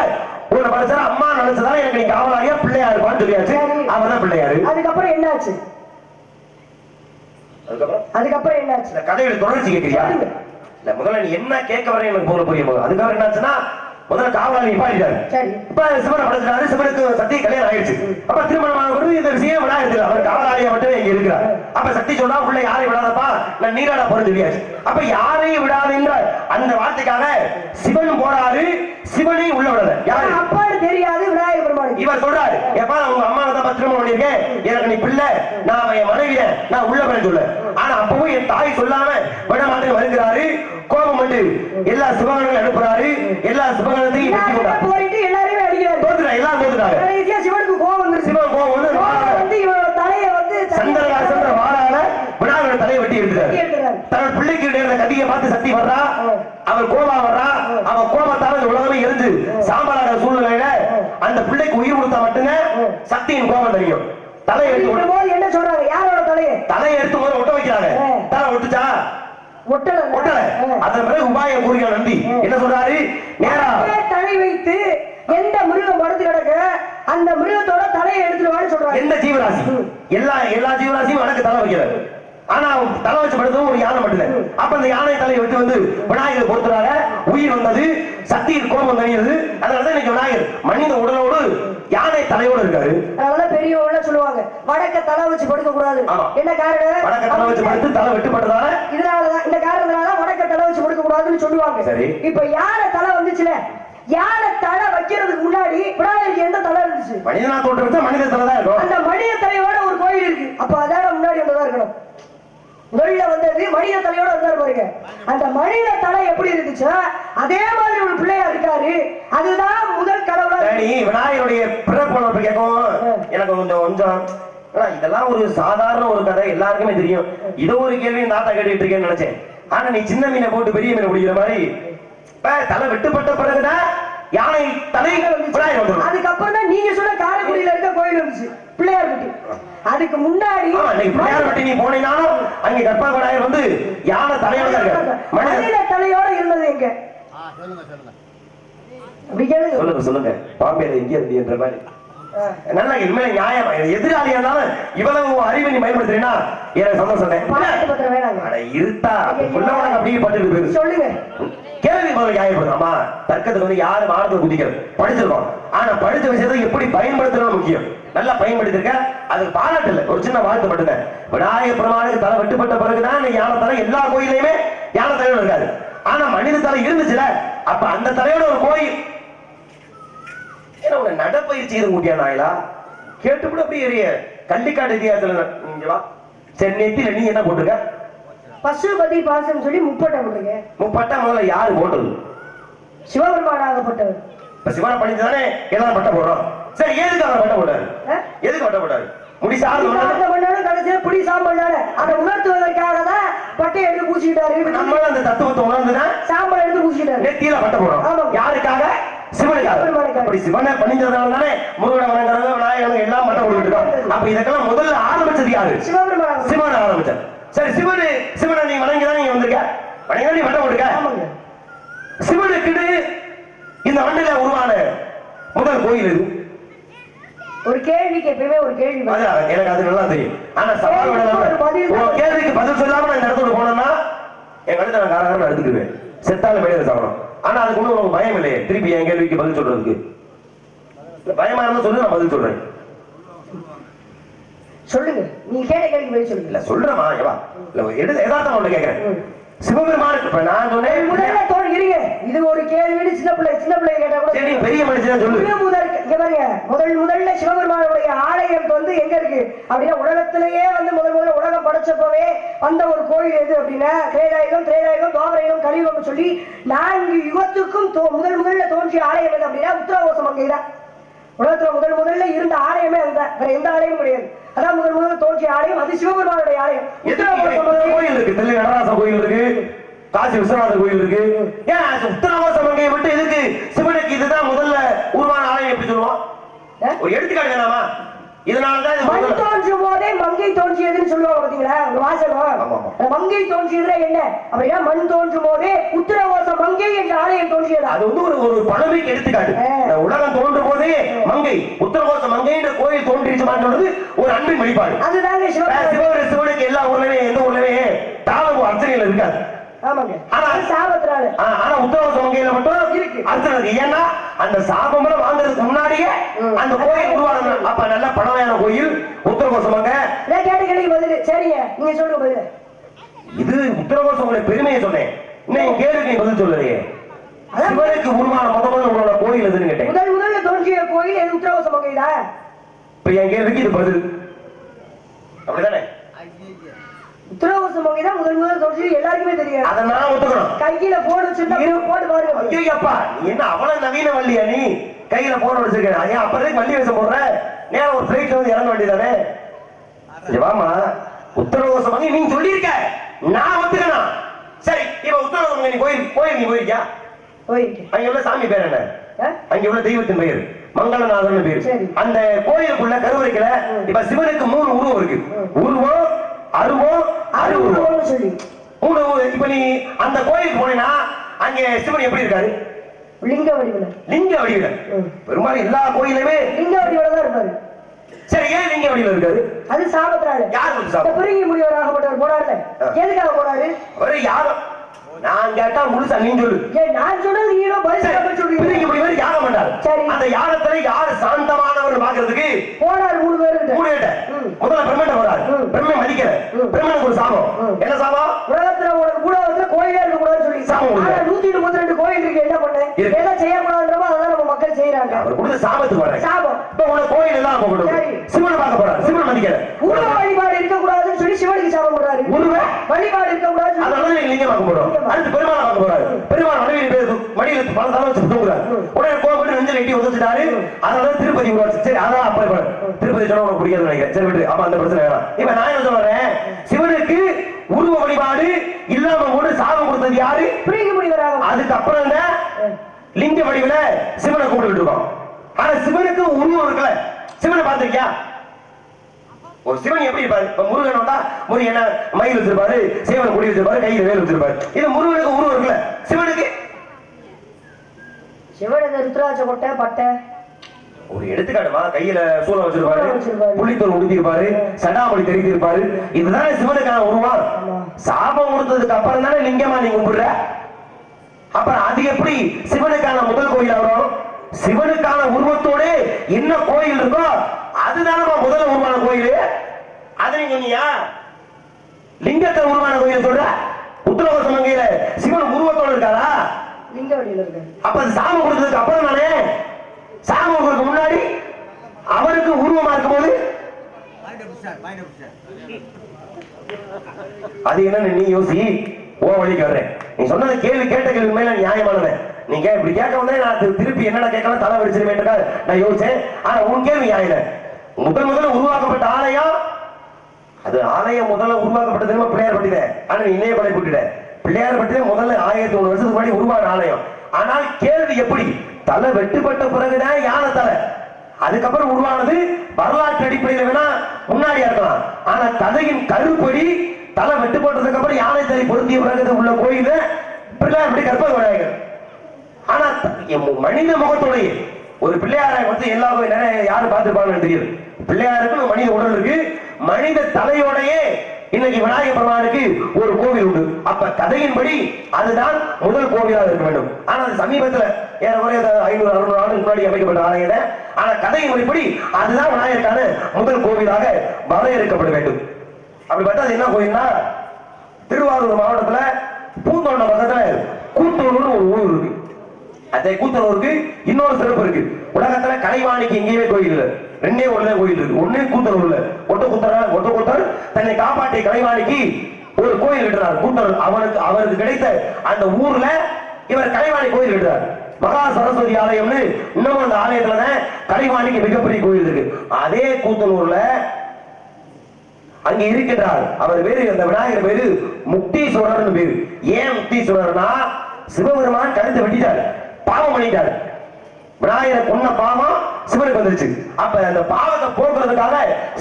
ஒரு மனுஷன் அம்மா நினைச்சதால எனக்கு நீ காவலாக பிள்ளையா இருப்பான்னு சொல்லியாச்சு. அவதான் பிள்ளையாரு. அதுக்கப்புறம் என்னாச்சு? அதுக்கப்புறம் என்னாச்சு? இந்த கதையோட தொடர்ச்சி கேட்கிறியா? இல்ல முதல்ல நீ என்ன கேட்க வர எனக்கு போல புரியும். அதுக்கப்புறம் என்னாச்சுன்னா முதல்ல காவலாளி நிப்பாட்டிட்டாரு. இப்ப சிவனை படைச்சிட்டாரு. சிவனுக்கு சக்தி கல்யாணம் ஆயிடுச்சு. அப்ப திருமணமான இந்த விஷயம் விநாயகர் அவர் காவலாளியா மட்டுமே இங்க இருக்கிறார். அப்ப சக்தி சொன்னா உள்ள யாரையும் விடாதப்பா நான் நீராட போறேன்னு சொல்லியாச்சு. அப்ப யாரையும் விடாதுன்ற அந்த வார்த்தைக்காக சிவன் போறாரு. சிவனை உள்ள விடல. யாரு அப்பான்னு தெரியாது விநாயகர் பெருமாள். இவர் சொல்றாரு எப்பா உங்க அம்மாவை தான் திருமணம் பண்ணிருக்கேன். எனக்கு நீ பிள்ளை நான் என் மனைவிய நான் உள்ள போறேன்னு சொல்ல. ஆனா அப்பவும் என் தாய் சொல்லாம விட மாட்டேன்னு வருகிறாரு. கோபம் வந்து எல்லா சிவகணங்களும் அனுப்புறாரு. எல்லா சிவகணத்தையும் எல்லாரையும் அடிக்கிறாரு. தோத்துட்டாங்க. எல்லாரும் தோத்துட்டாங்க. சிவனுக்கு கோபம் வந்து சிவன் கோபம் வந்து இவரோட தலையை வந்து சந்திரகாசன்ற வாரால விநாயகர் தலையை வெட்டி எடுத்துட்டாரு. தன்னோட பிள்ளைக்கு நேர்ந்த கதியை பார்த்து சக்தி வர்றா. அவர் கோபா வர்றா. அவன் கோபத்தால இந்த உலகமே எரிஞ்சு சாம்பலாக சூழ்நிலையில அந்த பிள்ளைக்கு உயிர் கொடுத்தா மட்டும்தான் சக்தியின் கோபம் தெரியும். தலையை எடுத்து என்ன சொல்றாங்க? யாரோட தலையை எடுத்து போது ஒட்ட வைக்கிறாங்க. தலை ஒட்டுச்சா? ஒட்டல. அதன் பிறகு உபாயம் கூறுகிற நந்தி என்ன சொல்றாரு? நேரா தலை வைத்து எந்த மிருகம் படுத்து கிடக்க அந்த மிருகத்தோட தலையை எடுத்துருவான்னு சொல்றாங்க. எந்த ஜீவராசி? எல்லா ஜீவராசியும் வணக்க தலை வைக்கிறாரு. ஆனா தலை வச்சு படுத்தவும் ஒரு யானை மட்டும். அப்ப அந்த யானை தலையை விட்டு வந்து விநாயகர் பொறுத்துறாங்க. உயிர் வந்தது. சக்தியின் கோபம் தனியது. அதனாலதான் இன்னைக்கு விநாயகர் மனித உடலோடு யானை தலையோடு இருக்காரு. அதனால பெரியவங்க சொல்லுவாங்க வடக்க தலை வச்சு படுக்க கூடாது. என்ன காரணம்? வடக்க தலை வச்சு படுத்து தலை வெட்டுப்பட்டதால இதனாலதான் இந்த காரணத்தினால வடக்க தலை வச்சு படுக்க கூடாதுன்னு சொல்லுவாங்க. சரி. இப்ப யானை தலை வந்துச்சுல, யானை தலை வைக்கிறதுக்கு முன்னாடி விநாயகருக்கு எந்த தலை இருந்துச்சு? மனிதனா தோற்றம் மனித தலை தான் இருக்கும். அந்த மனித தலையோட ஒரு கோயில் இருக்கு. அப்ப அதான முன்னாடி வந்ததா இருக்கணும். முதல்ல வந்தது மனித தலையோட வந்தாரு பாருங்க. அந்த மனித தலை எப்படி இருந்துச்சு அதே மாதிரி ஒரு பிள்ளையா இருக்காரு. அதுதான் முதல் கடவுளா. விநாயகருடைய பிறப்பு கேட்கும். எனக்கு கொஞ்சம் இதெல்லாம் ஒரு சாதாரண ஒரு கதை எல்லாருக்குமே தெரியும். இதோ ஒரு கேள்வி தாத்தா கேட்டுட்டு இருக்கேன்னு நினைச்சேன். ஆனா நீ சின்ன மீனை போட்டு பெரிய மீனை பிடிக்கிற மாதிரி தலை வெட்டுப்பட்ட பிறகுதான் யானை தலை அதுக்கப்புறம் தான் நீங்க சொன்ன காரைக்குடியில இருக்க கோயில் இருந்துச்சு பிள்ளையார் பட்டி. அதுக்கு முன்னாடி பிள்ளையார் பட்டி நீ போனீங்கன்னாலும் அங்க கற்பக விநாயகர் வந்து யானை தலையோட மனித தலையோட இருந்தது எங்க? சொல்லுங்க பாம்பேல எங்க இருந்து என்ற மாதிரி நல்லா இனிமேல நியாயமா எதிராளியா இருந்தாலும் இவ்வளவு அறிவை நீ பயன்படுத்துறீங்கன்னா எனக்கு சந்தோஷம். இருட்டா அப்படியே பட்டு போயிரு. சொல்லுங்க கேள்வி முதல்ல நியாயப்படுத்தாமா? தர்க்கத்துக்கு வந்து யாரு மாணவத்தை குதிக்கிறது படிச்சிருக்கோம். ஆனா படிச்ச விஷயத்தை எப்படி பயன்படுத்தணும் முக்கியம். நல்லா பயன்படுத்திருக்க அதுக்கு பாராட்டு இல்லை. ஒரு சின்ன வாழ்த்து மட்டும்தான். விநாயகர் பெருமானுக்கு தலை வெட்டுப்பட்ட பிறகுதான் யானை தலை எல்லா கோயிலையுமே யானை தலையோட இருக்காது. ஆனா மனித தலை இருந்துச்சுல அப்ப அந்த தலையோட ஒரு கோயில் நடப்பயிற்சி எதுவும் கூட்டியா நாயலா கேட்டுப்பட அப்படியே கள்ளிக்காடு இதிகாசத்துல இங்க வா. சரி, நெத்தியில நீ என்ன போட்டிருக்க? பசுபதி பாசம் சொல்லி முப்பட்டை போடுங்க. முப்பட்டா முதல்ல யாரு போட்டது? சிவபெருமானாகப்பட்டவர். இப்ப சிவனை பண்ணிதானே எல்லாரும் பட்டை போடுறோம். சரி, எதுக்கு அவர் பட்டை போட்டாரு? எதுக்கு பட்டை போட்டாரு? முடி சார்ந்து கடைசியில புடி சாம்பல் அதை உணர்த்துவதற்காக தான் பட்டை எடுத்து பூசிக்கிட்டாரு. நம்ம அந்த தத்துவத்தை உணர்ந்துதான் சாம்பல் எடுத்து பூசிக்கிட்டாரு. நெத்தியில பட்டை போடுறோம். யாருக்காக? சிவனுக்காக. அப்படி சிவனை பண்ணிக்கிறதுனால தானே முருகனை வணங்குறது, விநாயகன் எல்லாம் பட்டை கொடுத்துருக்கோம். அப்ப இதற்கெல்லாம் முதல்ல ஆரம்பிச்சது யாரு? சிவபெருமான். சிவனை ஆரம்பிச்சார். சரி, சிவனை நீ வணங்கிதான் நீங்க வந்திருக்க. வணங்கி நீ பட்டை கொடுக்க. சிவனுக்கு இந்த மண்ணில உருவான முதல் கோயில் இது. ஒரு கேள்விக்கு எப்பயுமே ஒரு கேள்வி. எனக்கு அது நல்லா தெரியும். ஆனா சவால் கேள்விக்கு பதில் சொல்லாம நான் இந்த இடத்துல போனேன்னா என் கழுத்தை நான் காரகாரம் எடுத்துக்குவேன். செத்தாலும் வெளியில சாப்பிடும். ஆனா அதுக்கு ஒண்ணு உனக்கு பயம் இல்லையே திருப்பி என் கேள்விக்கு பதில் சொல்றதுக்கு? பயமா இருந்தா சொல்லு, நான் பதில் சொல்றேன். சொல்லுங்க, நீங்க கேட்ட கேள்விக்கு பதில் சொல்லுங்க. இல்ல சொல்றமா ஏவா இல்ல யதார்த்தமா ஒண்ணு கேட்கிறேன். சிவபெருமான் இப்ப நான் சொன்னேன் முதல்ல தோன்றிங்க. இது ஒரு கேள்வி. சின்ன பிள்ளை கேட்டா கூட சரி, பெரிய மனுஷன் சொல்லு. முதல்ல சிவபெருமானுடைய ஆலயம் வந்து எங்க இருக்கு அப்படின்னா உலகத்திலேயே வந்து முதல்ல உலகம் படைச்சப்பவே அந்த ஒரு கோயில் எது அப்படின்னா திரேதாயுகம் துவாபரயுகம் கலியுகம் சொல்லி 4 யுகத்துக்கும் முதல்ல தோன்றிய ஆலயம் எது அப்படின்னா உத்தரகோசம் அங்கேதான். உலகத்துல முதல்ல இருந்த ஆலயமே அதுதான். வேற எந்த ஆலயமும் கிடையாது. அதான் முதல்ல தோன்றிய ஆலயம். அது சிவபெருமானுடைய ஆலயம். கோயில் இருக்கு, தெல்லி நடராச கோயில் இருக்கு, காசி விஸ்வநாதர் கோயில் இருக்கு. ஏன் உத்தரவாசம் மங்கையை விட்டு எதுக்கு சிவனுக்கு இதுதான் முதல்ல உருவான ஆலயம் எப்படி சொல்லுவோம்? ஒரு எடுத்துக்காட்டு வேணாமா? இதனாலதான் மண் தோன்றும் போதே மங்கை தோன்றியதுன்னு சொல்லுவாங்க பாத்தீங்களா ஒரு வாசகம். மங்கை தோன்றியதுல என்ன அப்படின்னா மண் தோன்றும் போதே உத்தரவாசம் மங்கை என்ற ஆலயம் தோன்றியது. அது வந்து ஒரு பழமைக்கு எடுத்துக்காட்டு. உலகம் தோன்றும் போதே மங்கை உத்தரவாச மங்கை என்ற கோயில் தோன்றிச்சு ஒரு அன்பின் வெளிப்பாடு. அதுதாங்க சிவனுக்கு எல்லா ஊர்லயுமே எந்த ஊர்லயுமே தாளம் அர்ச்சனைகள் இருக்காது. ஆனா உத்தரவாச மங்கையில மட்டும் இருக்கு அர்ச்சனை. ஏன்னா அந்த சாபம் வாங்குறதுக்கு முன்னாடியே அந்த கோயில் உருவான அப்ப நல்ல பழமையான கோயில் உத்தரகோச மங்கை. சரிங்க, நீங்க சொல்லுங்க பதில். இது உத்தரகோச பெருமையை சொன்னேன். இன்னும் கேள்விக்கு நீ பதில் சொல்லலையே. சிவனுக்கு உருவான முதல்ல கோயில் எதுன்னு கேட்டேன். முதல்ல தோன்றிய கோயில் எது? உத்தரகோச மங்கைதா. இப்ப என் கேள்விக்கு இது பதில் அப்படிதானே? உத்தரகோச மங்கை தான் முதல்ல தோன்றியது எல்லாருக்குமே தெரியும். அதை நான் ஒத்துக்கணும். கையில போன் வச்சிருந்தா போட்டு பாருங்க. ஐயோப்பா, நீ என்ன அவ்வளவு நவீன வள்ளியா? நீ கையில போன் வச்சிருக்க. ஏன் அப்பதான் வள்ளி வேஷம் போடுற? நேரம் ஒரு பிளைட்ல வந்து இறங்க வேண்டியதானே? வாமா, உத்தரகோச மங்கை நீங்க சொல்லியிருக்க, நான் ஒத்துக்கணும். சரி, இப்ப உத்தரகோச மங்கை நீ கோயில் நீ போயிருக்கியா? அங்க உள்ள சாமி பேர் என்ன? அங்க உள்ள தெய்வத்தின் பெயர் மங்களநாதன் பேர். அந்த கோயிலுக்குள்ள கருவறைக்குல இப்ப சிவனுக்கு 3 உருவம் இருக்கு. உருவம், அருவம், அருவுருவம் சொல்லி 3 உருவம். இப்ப நீ அந்த கோயிலுக்கு போனீங்கன்னா அங்க சிவன் எப்படி இருக்காரு? லிங்க வடிவில. லிங்க வடிவில. பெரும்பாலும் எல்லா கோயிலுமே லிங்க வடிவில தான் இருப்பாரு. சரி, ஏன் லிங்க வடிவில இருக்காரு? அது சாபத்தினால. யாரு சாபம்? பெருங்கி முடிவராகப்பட்டவர் போனார்ல, எதுக்காக போனாரு? அவரு யாரு? நான் கேட்டா முழுசா நீ சொல்லு. நான் சொன்னது நீங்க பதில் சொல்றீங்க. பெருங்கி முடிவர் யாகம் பண்ணாரு. சரி, அந்த யாகத்துல யாரு சாந்தமானவர் பாக்குறதுக்கு போனாரு? 3 பேர். 3 பேர். முதல்ல பிரம்மன் போறாரு. பிரம்மன் மதிக்கல. பிரம்மனுக்கு ஒரு சாபம். என்ன சாபம்? உலகத்துல உனக்கு கூட வந்து கோயிலே இருக்க கூடாதுன்னு சொல்லி சாபம். 132 கோயில் இருக்கு. என்ன பண்ண? எதை செய்யக்கூடாதுன்றமோ அதான் நம்ம மக்கள் செய்யறாங்க. அவர் கொடுத்த சாபத்துக்கு வர சாபம். இப்ப உனக்கு கோயில் எல்லாம் போகணும். சிவனை பார்க்க போறாரு. சிவன் மதிக்கல. உருவ வழிபாடு இருக்க கூடாதுன்னு சொல்லி சிவனுக்கு சாபம் போடுறாரு. உருவ வழிபாடு இருக்க கூடாது. அதனால நீங்க பார்க்க போறோம். அடுத்து பெருமாளை பார்க்க போறாரு. பெருமாள் மடியில பல தலை வச்சு தூங்குறாரு. உடனே கோபப்பட்டு நெஞ்சில் எட்டி உதச்சிட்டாரு. அதனால திருப்பதி உருவாச்சு. சரி, அதான் அப்ப திருப்பதி சொன்னா உனக்கு பிடிக்காது நினைக்கிறேன். சரி விட்டு, அப்ப அந்த பிரச்சனை வேணாம். இப்ப நான் என்ன சொல்றேன், சிவனுக்கு உருவ வழிபாடு இல்லாம கூட சாபம் கொடுத்தது யாரு? பிரிங்க முடிவராக. அதுக்கப்புறம் லிங்க வடிவில சிவனை கூப்பிட்டு இருக்கோம். ஆனா சிவனுக்கு உருவம் இருக்குல்ல, சிவனை பார்த்திருக்கியா? ஒரு சிவன் எப்படி இருப்பாரு? இப்ப முருகன் வந்தா முருகன் மயில் வச்சிருப்பாரு, சிவனை குடி வச்சிருப்பாரு, கையில வேல் வச்சிருப்பாரு. இது முருகனுக்கு உருவம் இருக்குல்ல. சிவனுக்கு சிவனுக்கு ருத்ராட்ச கொட்டை பட்டை ஒரு எடுத்துக்காட்டுமா. கையில சூளம் வச்சிருப்பாரு, புள்ளித்தோல் உடுத்திருப்பாரு, சடாமொழி தெரிவித்திருப்பாரு. இதுதானே சிவனுக்கான உருவம். சாபம் கொடுத்ததுக்கு அப்புறம் தானே லிங்கமா நீ கும்பிடுற. அப்புறம் அது எப்படி சிவனுக்கான முதல் கோயில் வரும்? சிவனுக்கான உருவத்தோட என்ன கோயில் இருக்கோ அதுதானே முதல்ல உருவான கோயில். அது நீங்க சொன்னியா? லிங்கத்தை உருவான கோயில் சொல்ற. உத்தரகோச மங்கையில சிவன் உருவத்தோட இருக்காரா? லிங்க வடிவில இருக்காரு. அப்ப அது சாபம் கொடுத்ததுக்கு அப்புறம் தானே. சாபம் கொடுக்க முன்னாடி அவருக்கு உருவமா இருக்கும் போது அது என்னன்னு நீ யோசி. ஓ வழிக்கு வர்றேன். நீ சொன்னது கேள்வி கேட்ட கேள்வி மேல நியாயமானவன். நீங்க இப்படி கேட்க வந்தே நான் திருப்பி என்னடா கேட்கலாம் தலை வெடிச்சிருமேன்றா நான் யோசிச்சேன். ஆனா உன் கேள்வி நியாயம். முதல்ல உருவாக்கப்பட்ட ஆலயம், அது ஆலயம் முதல்ல உருவாக்கப்பட்டது பிள்ளையார் பட்டித. ஆனா நீ இன்னைய கொலை போட்டுட்ட. பிள்ளையார் பட்டித முதல்ல 1100 வருஷத்துக்கு முன்னாடி உருவான ஆலயம். ஆனால் கேள்வி எப்படி தலை வெட்டுப்பட்ட பிறகுதான் யானை தலை, அதுக்கப்புறம் உருவானது வரலாற்று அடிப்படையில் வேணா முன்னாடியா இருக்கலாம். ஆனா கதையின் கருப்படி தலை வெட்டு போட்டதுக்கு அப்புறம் யானை தலை பொருந்திய பிறகு உள்ள கோயில பிள்ளையார் பட்டி கற்பக விநாயகர். ஆனா மனித முகத்தோடைய ஒரு பிள்ளையாரை வந்து எல்லா நிறைய யாரும் பார்த்திருப்பாங்கன்னு தெரியுது. பிள்ளையாருக்கு மனித உடல் இருக்கு, மனித தலையோடையே இன்னைக்கு விநாயகர் பெருமானுக்கு ஒரு கோவில் உண்டு. அப்ப கதையின்படி அதுதான் முதல் கோவிலாக இருக்க வேண்டும். ஆனா அது சமீபத்துல ஏறக்குறைய 500-600 ஆண்டுக்கு முன்னாடி அமைக்கப்பட்ட ஆலயம். ஆனா கதையின் முறைப்படி அதுதான் விநாயகருக்கான முதல் கோவிலாக வரையறுக்கப்பட வேண்டும். அப்படி பார்த்தா அது என்ன கோயில்னா, திருவாரூர் மாவட்டத்துல பூந்தோண்ட பக்கத்துல கூத்தூர்னு ஒரு ஊர் இருக்கு. அதே கூத்தனூருக்கு இன்னொரு சிறப்பு இருக்கு. உலகத்துல கலைவாணிக்கு எங்கேயுமே கோயில் இல்லை, ரெண்டே ஒண்ணு கோயில் இருக்கு. ஒண்ணு கூத்தனூர்ல ஒட்டக்கூத்தர் தன்னை காப்பாற்றிய கலைவாணிக்கு ஒரு கோயில் கட்டுறார். கூத்தனூர் அவருக்கு கிடைத்த அந்த ஊர்ல இவர் கலைவாணி கோயில் கட்டுறார். மகா சரஸ்வதி ஆலயம்னு இன்னும் அந்த ஆலயத்துல கலைவாணிக்கு மிகப்பெரிய கோயில் இருக்கு. அதே கூத்தனூர்ல அங்க இருக்கின்றார். அவர் பேரு, அந்த விநாயகர் பேரு முக்தீஸ்வரர் பேரு. ஏன் முக்தீஸ்வரர்னா, சிவபெருமான் கழுத்தை வெட்டிட்டார், பாவம் பண்ணிட்டார். விநாயகரை கொன்ன பாவம் சிவனுக்கு வந்துருச்சு. அப்ப அந்த பாவத்தை போக்குறதுக்காக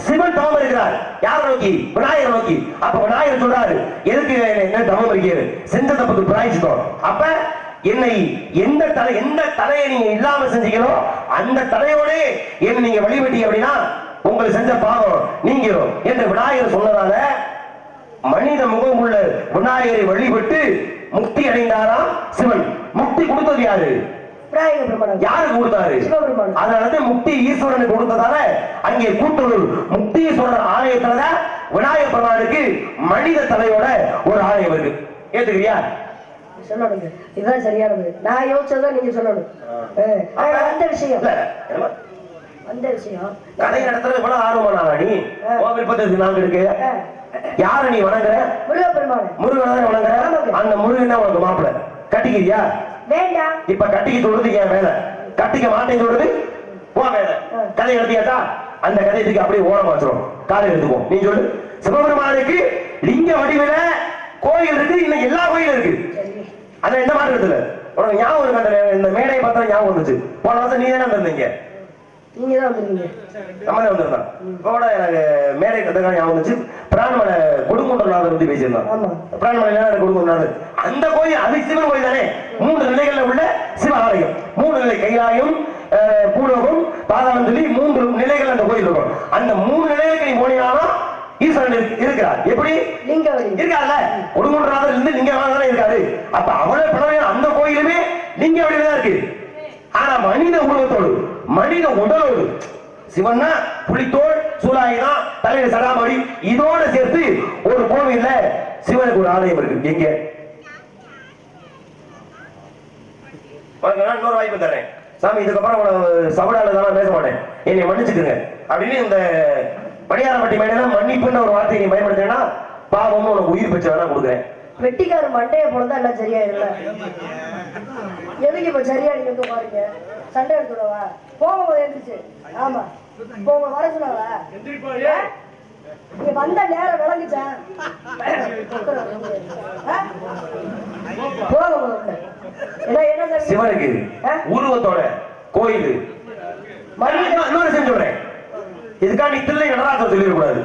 சிவன் தவம் இருக்கிறார். யாரை நோக்கி? விநாயகரை நோக்கி. அப்ப விநாயகர் சொல்றாரு, எதுக்கு என்ன தவம் இருக்கிறது? செஞ்ச தப்புக்கு பிராயச்சித்தம். அப்ப என்னை எந்த தலையை நீங்க இல்லாம செஞ்சீங்களோ அந்த தலையோட என்ன நீங்க வழிபட்டீங்க அப்படின்னா உங்களுக்கு செஞ்ச பாவம் நீங்கிறோம் என்று விநாயகர் சொன்னதால மனித முகம் உள்ள விநாயகரை வழிபட்டு முக்தி அடைந்தாராம் சிவன். முக்தி கொடுத்தது யாரு? யாருக்கு கொடுத்தாரு? அதனால முக்தி ஈஸ்வரனுக்கு கொடுத்ததால அங்கே கூத்தூர் முக்தீஸ்வரர் ஆலயத்துல விநாயகர் பெருமானுக்கு மனித தலையோட ஒரு ஆலயம் இருக்கு. ஏத்துக்கிறியா? சொல்லணுங்க, இதுதான் சரியானது. நான் யோசிச்சதான் நீங்க சொல்லணும். அந்த விஷயம் கதை நடத்துறது இவ்வளவு ஆர்வமான நீ விருப்பத்துக்கு நாங்க இருக்கு. யார நீ வணங்குற? முருகன் வணங்குற. அந்த முருகன் உனக்கு மாப்பிள்ள. கட்டிக்கிறியா? வேண்டாம். இப்ப கட்டிக்க சொல்றது என் வேலை, கட்டிக்க மாட்டேன்னு சொல்றது உன் வேலை. கதை எழுதியாட்டா அந்த கதையத்துக்கு அப்படியே ஓரம் வச்சிரும். காலை எடுத்துப்போம். நீ சொல்லு. சிவபெருமானுக்கு லிங்க வடிவில கோயில் இருக்கு. இன்னும் எல்லா கோயிலும் இருக்கு. அது எந்த மாதிரி இடத்துல உனக்கு ஞாபகம் இருக்கு? இந்த மேடையை பார்த்தா ஞாபகம் வந்துச்சு. போன வருஷம் நீ தானே வந்திருந்தீங்க. நீங்க தான் வந்திருந்தீங்க. நம்ம தான் வந்திருந்தோம். இப்போட எனக்கு மேடை கத்துக்கான ஞாபகம் வந்துச்சு. பிரான்மலை கொடுங்குன்றநாதர் வந்து பேசியிருந்தான். பிரான்மலை கொடுங்குன்றநாதர் அந்த கோயில் அது சிவன் கோயில் தானே. 3 நிலைகள்ல உள்ள சிவ ஆலயம். 3 நிலை, கைலாயம், பூலோகம், பாதாளம் சொல்லி 3 நிலைகள் அந்த கோயில் இருக்கும். அந்த 3 நிலைகளுக்கு நீ போனீங்கன்னா ஈஸ்வரன் இருக்கிறார். எப்படி இருக்காருல்ல? கொடுங்குன்றநாதர் இருந்து லிங்கமாக இருக்காரு. அப்ப அவ்வளவு பழமையான அந்த கோயிலுமே லிங்க வடிவதான் இருக்கு. ஆனா மனித உருவத்தோடு, மனித உடலோடு, சிவன்னா புலித்தோல், சூலாயுதம், தலையில சடாமடி, இதோட சேர்த்து ஒரு கோவில்ல சிவனுக்கு ஒரு ஆலயம் இருக்கு. எங்க? இன்னொரு வாய்ப்பு தரேன் சாமி, இதுக்கப்புறம் சவடால தான் பேச மாட்டேன், என்னை மன்னிச்சுக்குங்க அப்படின்னு இந்த மணியாரப்பட்டி மேடையில மன்னிப்புன்ற ஒரு வார்த்தையை நீ பயன்படுத்தினா பாவமும் உனக்கு உயிர் பெற்ற வேணா கொடுக்குறேன். வெட்டிக்கார மண்டைய போலதான் எல்லாம் சரியாயிருல. எதுக்கு இப்ப சரியா நீங்க வந்து பாருங்க, சண்டை எடுத்துடவா? போகும்போது எழுந்துச்சு. ஆமா, போக வர சொன்னவா? நீங்க வந்த நேரம் விளங்குச்சேன். சிவனுக்கு உருவத்தோட கோயில் இன்னொரு செஞ்சுடுறேன். இதுக்காக நீ தில்லை நடராசர் சொல்லிடக்கூடாது.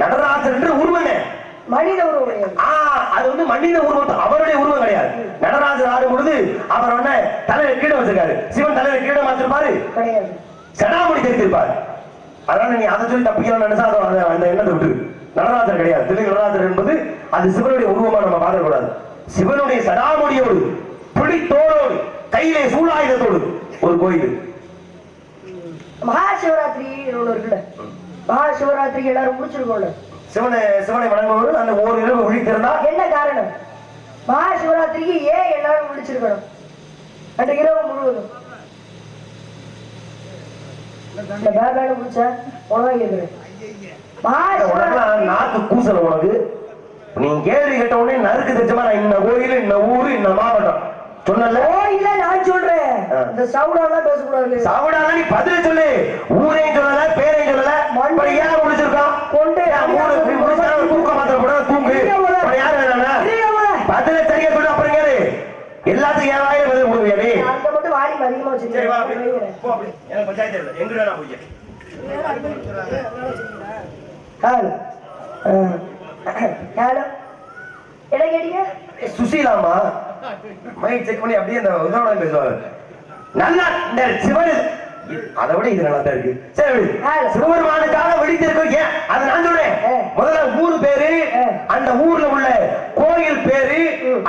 நடராசர் என்று உருவங்க, மனித உருவம். அது வந்து மனித உருவம், அவருடைய உருவம் கிடையாது. நடராஜர் ஆடும் பொழுது அவர் ஒன்ன தலையில கீழே வச்சிருக்காரு. சிவன் தலையில கீழே வச்சிருப்பாரு, சடாமுடி தெரிஞ்சிருப்பாரு. அதனால நீ அதை சொல்லி தப்பிக்கலாம் நினைச்சா அந்த எண்ணத்தை விட்டு. நடராஜர் கிடையாது. தில்லை நடராஜர் என்பது அது சிவனுடைய உருவமா நம்ம பார்க்கக்கூடாது. சிவனுடைய சடாமுடியோடு, புலித்தோளோடு, கையிலே சூலாயுதத்தோடு ஒரு கோயில். மகாசிவராத்திரி ஒண்ணு இருக்குல்ல, மகாசிவராத்திரிக்கு எல்லாரும் முடிச்சிருக்கோம்ல. சிவனை வணங்குவோம். அந்த ஒரு இரவு விழித்திருந்தா என்ன காரணம்? மகாசிவராத்திரிக்கு ஏன் எல்லாரும் விழிச்சிருக்கணும் அந்த இரவு முழுவதும்? இந்த பேபேல முடிச்ச உணவை கேட்கிறேன். உனக்குலாம் நாக்கு கூசல உனக்கு. நீ கேள்வி கேட்ட உடனே நறுக்கு தெரிஞ்சமா நான் இன்ன கோயில் இன்ன ஊரு இன்ன மாவட்டம் சொன்னல. கோயில நான் சொல்றேன், இந்த சவுடாலாம் பேசக்கூடாது. சவுடாலாம் நீ பதில் சொல்லு. ஊரையும் சொல்லல பேரையும் சொல்லல. ஏன் முடிச்சிருக்கான் கொண்டு தூக்க மாத்திர கூட தூங்கு. யாரு வேணா பதில சரியா சொல்லு. அப்புறம் கேளு. எல்லாத்துக்கும் ஏன் வாயில பதில் கொடுவியாடி? அந்த மட்டும் வாடி அதிகமா வச்சிருக்கேன். எனக்கு பஞ்சாயத்து இல்லை. எங்க வேணா போய் ஹலோ, என்ன கேட்டீங்க? சுசீலாமா மைக் செக் பண்ணி அப்படியே அந்த உதவ பேசுவாங்க. நல்லா இந்த சிவன் அதை விட இது நல்லா தான் இருக்கு. சரி, சிவபெருமானுக்காக வெடித்திருக்கோம். ஏன் அதை நான் சொல்றேன். முதல்ல ஊர் பேரு, அந்த ஊர்ல உள்ள கோயில் பேரு,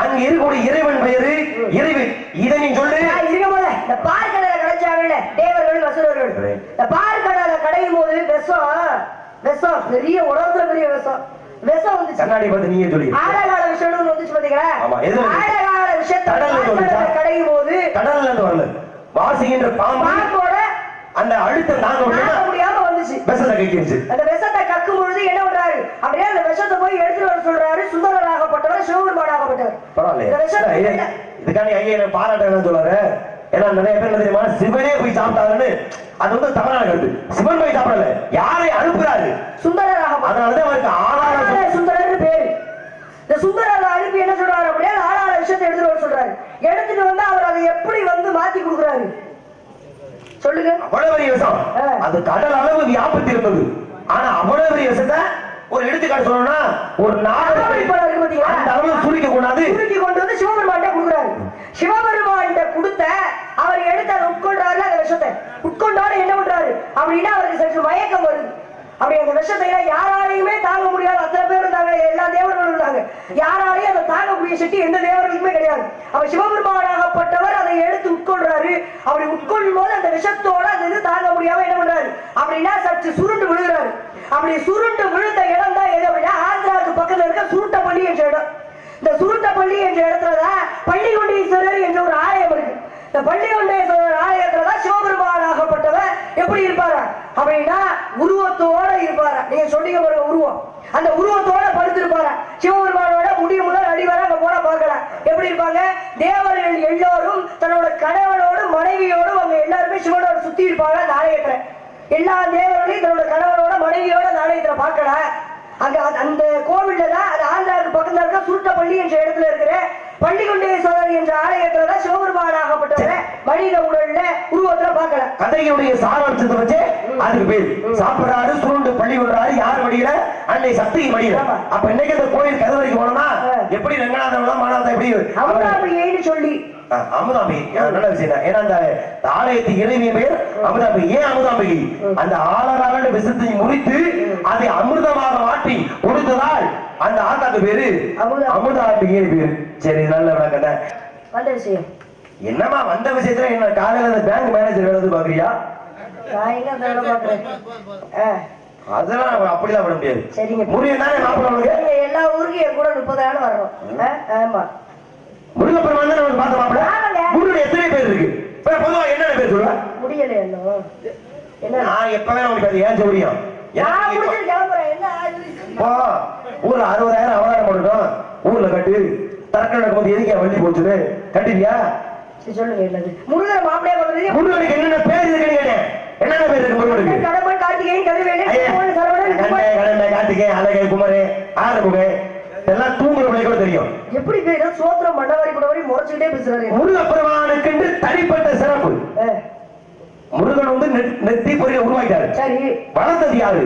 அங்க இருக்கக்கூடிய இறைவன் பெயரு, இறைவன் இதை நீ சொல்லு. இருக்க போல இந்த பார்க்கடல கடைச்சாங்கல்ல தேவர்கள் வசூலர்கள், இந்த பார்க்கடல கடையும் போது விஷம் பெரிய உலகத்துல பெரிய விஷம் வந்து கண்ணாடி பார்த்து நீயே சொல்லி. ஆழகால விஷயம் வந்துச்சு பாத்தீங்களா? ஆழகால விஷயத்தை கடையும் போது கடல்ல இருந்து வரல வாசிக்கின்ற பாம்போட அந்த அழுத்தம் தாங்க முடியாம வந்துச்சு. விஷத்தை கக்கிருச்சு. அந்த விஷத்தை கக்கும் பொழுது என்ன பண்றாரு? அப்படியே அந்த விஷத்தை போய் எடுத்துட்டு வர சொல்றாரு. சுந்தரராகப்பட்டவர், சிவபெருமானாகப்பட்டவர். பரவாயில்ல, இதுக்காண்டி ஐயா பாராட்ட சொல்றாரு. ஏன்னா நிறைய பேர் என்ன தெரியுமா, சிவனே போய் சாப்பிட்டாருன்னு அது வந்து தவறான கருத்து. சிவன் போய் சாப்பிடல, யாரை அனுப்புறாரு? சுந்தரராக. அதனாலதான் அவருக்கு ஆளார சுந்தரர் பேரு. இந்த சுந்தரரை அனுப்பி என்ன சொல்றாரு? அப்படியே ஆளார விஷயத்தை எடுத்துட்டு வர சொல்றாரு. எடுத்துட்டு வந்து அவர் அதை எப்படி வந்து மாத்தி கொடுக்குறாரு சொல்லுங்க. அவ்வளவு பெரிய விஷம், அது கடல் அளவு வியாபத்து இருந்தது. ஆனா அவ்வளவு பெரிய விஷயத்தை ஒரு எடுத்துக்காட்டு சொல்லணும்னா ஒரு நாடு சுருக்கி கொண்டாந்து கொண்டு வந்து சிவபெருமான் கொடுக்குறாரு. சிவபெருமான் கொடுத்த அவர் எடுத்து அதை உட்கொண்டாரு. அந்த விஷத்தை உட்கொண்டாரு என்ன பண்றாரு அப்படின்னா அவருக்கு சற்று மயக்கம் வருது. அப்படி அந்த விஷத்தை யாராலையுமே தாங்க முடியாது. அத்தனை பேர் இருந்தாங்க, எல்லா தேவர்களும் இருந்தாங்க. யாராலையும் அதை தாங்கக்கூடிய சக்தி எந்த தேவர்களுக்குமே கிடையாது. அப்ப சிவபெருமானாகப்பட்டவர் அதை எடுத்து உட்கொள்றாரு. அப்படி உட்கொள்ளும் போது அந்த விஷத்தோட அந்த இது தாங்க முடியாம என்ன பண்றாரு அப்படின்னா சற்று சுருண்டு விழுகிறாரு. அப்படி சுருண்டு விழுந்த இடம் தான் எது அப்படின்னா ஆந்திராவுக்கு பக்கத்துல இருக்க சுருட்டப்பள்ளி என்ற இடம். இந்த சுருட்டப்பள்ளி என்ற இடத்துலதான் பள்ளிகொண்டீஸ்வரர் என்ற ஒரு ஆலயம் இருக்கு. இந்த பள்ளிகொண்டீஸ்வரர் ஆலயத்துலதான் சிவபெருமானாகப்பட்டவர் எப்படி இருப்பாரா அப்படின்னா உருவத்தோட இருப்பாரா. நீங்க சொன்னீங்க பாருங்க உருவம், அந்த உருவத்தோட படுத்திருப்பாரா. சிவபெருமானோட முடி முதல் அடிவரை அங்க போன பார்க்கலாம். எப்படி இருப்பாங்க? தேவர்கள் எல்லோரும் தன்னோட கணவனோடு மனைவியோடும் அங்க எல்லாருமே சிவனோட சுத்தி இருப்பாங்க. அந்த ஆலயத்துல எல்லா தேவர்களையும் தன்னோட கணவனோட மனைவியோட அந்த ஆலயத்துல பார்க்கல. அங்க அந்த கோவில்ல தான் அது ஆந்திராவுக்கு பக்கத்துல இருக்க சுருட்டப்பள்ளி என்ற இடத்துல இருக்கிற பள்ளிகொண்டேஸ்வரர் என்ற ஆலயத்துலதான் சிவபெருமானாகப்பட்டவரை மனித உடல்ல உருவத்துல பார்க்கல. கதையுடைய சாராம்சத்தை வச்சு அதுக்கு பேர் சாப்பிடுறாரு, சுருண்டு பள்ளி விடுறாரு. யார் வழியில? அன்னை சக்தி வழியில. அப்ப இன்னைக்கு அந்த கோயில் கதை வரைக்கும் போனோம்னா எப்படி ரங்கநாதன் மாநாதன் எப்படி அமுதாபிகைன்னு சொல்லி அமுதாபி நல்ல விஷயம் தான். ஏன்னா அந்த ஆலயத்தின் இறைவியின் பெயர் அமுதாபி. ஏன் அமுதாபிகை? அந்த ஆலராக விஷத்தை முறித்து அதை அமிர்தமாக மாற்றி கொடுத்ததால் அந்த ஆத்தாக்கு பேரு அமுதாபிகை பேரு. சரி, நல்ல விளக்கத்தை வந்த விஷயம் என்னமா வந்த விஷயத்துல என்ன காலையில அந்த பேங்க் மேனேஜர் வேலை பாக்குறியா? அதெல்லாம் அப்படிதான் விட முடியாது. சரிங்க, முடியும் தானே மாப்பிள்ள. எல்லா ஊருக்கும் என் கூட 30,000 வரணும். ஆமா, முருகப்பெருமான் தான் நமக்கு பார்த்த மாப்பிள்ள. முருகன் எத்தனை பேர் இருக்கு? பொதுவா என்னென்ன பேர் சொல்லுவா? முடியல என்ன நான் எப்பவே உங்களுக்கு ஏன் சொல்லியும் ஊர்ல 60,000 அவதாரம் போட்டுட்டோம். ஊர்ல கட்டு தரக்க நடக்கும்போது எதுக்கு வண்டி போச்சுன்னு கட்டிவியா? சொல்லுங்க. என்னது முருகன் மாப்பிள்ளையா பண்றது? முருகனுக்கு என்னென்ன பேர் இருக்குன்னு கேட்டேன். என்னென்ன பேர் இருக்கு முருகனுக்கு? கடம்பன், கார்த்திகேயன், கதிரவேலன், கடம்பன், கார்த்திகேயன், அழகை, குமரே, ஆறுமுகே எல்லாம் தூங்குற பிள்ளை கூட தெரியும். எப்படி பேரு? சோத்திரம் மண்டவாரி கூடவரை முறைச்சுக்கிட்டே பேசுறாரு. முருகப்பெருமானுக்கு தனிப்பட்ட சிறப்பு. முருகன் வந்து நெத்தி பொறியை உருவாக்கிட்டாரு. சரி, வளர்த்தது யாரு?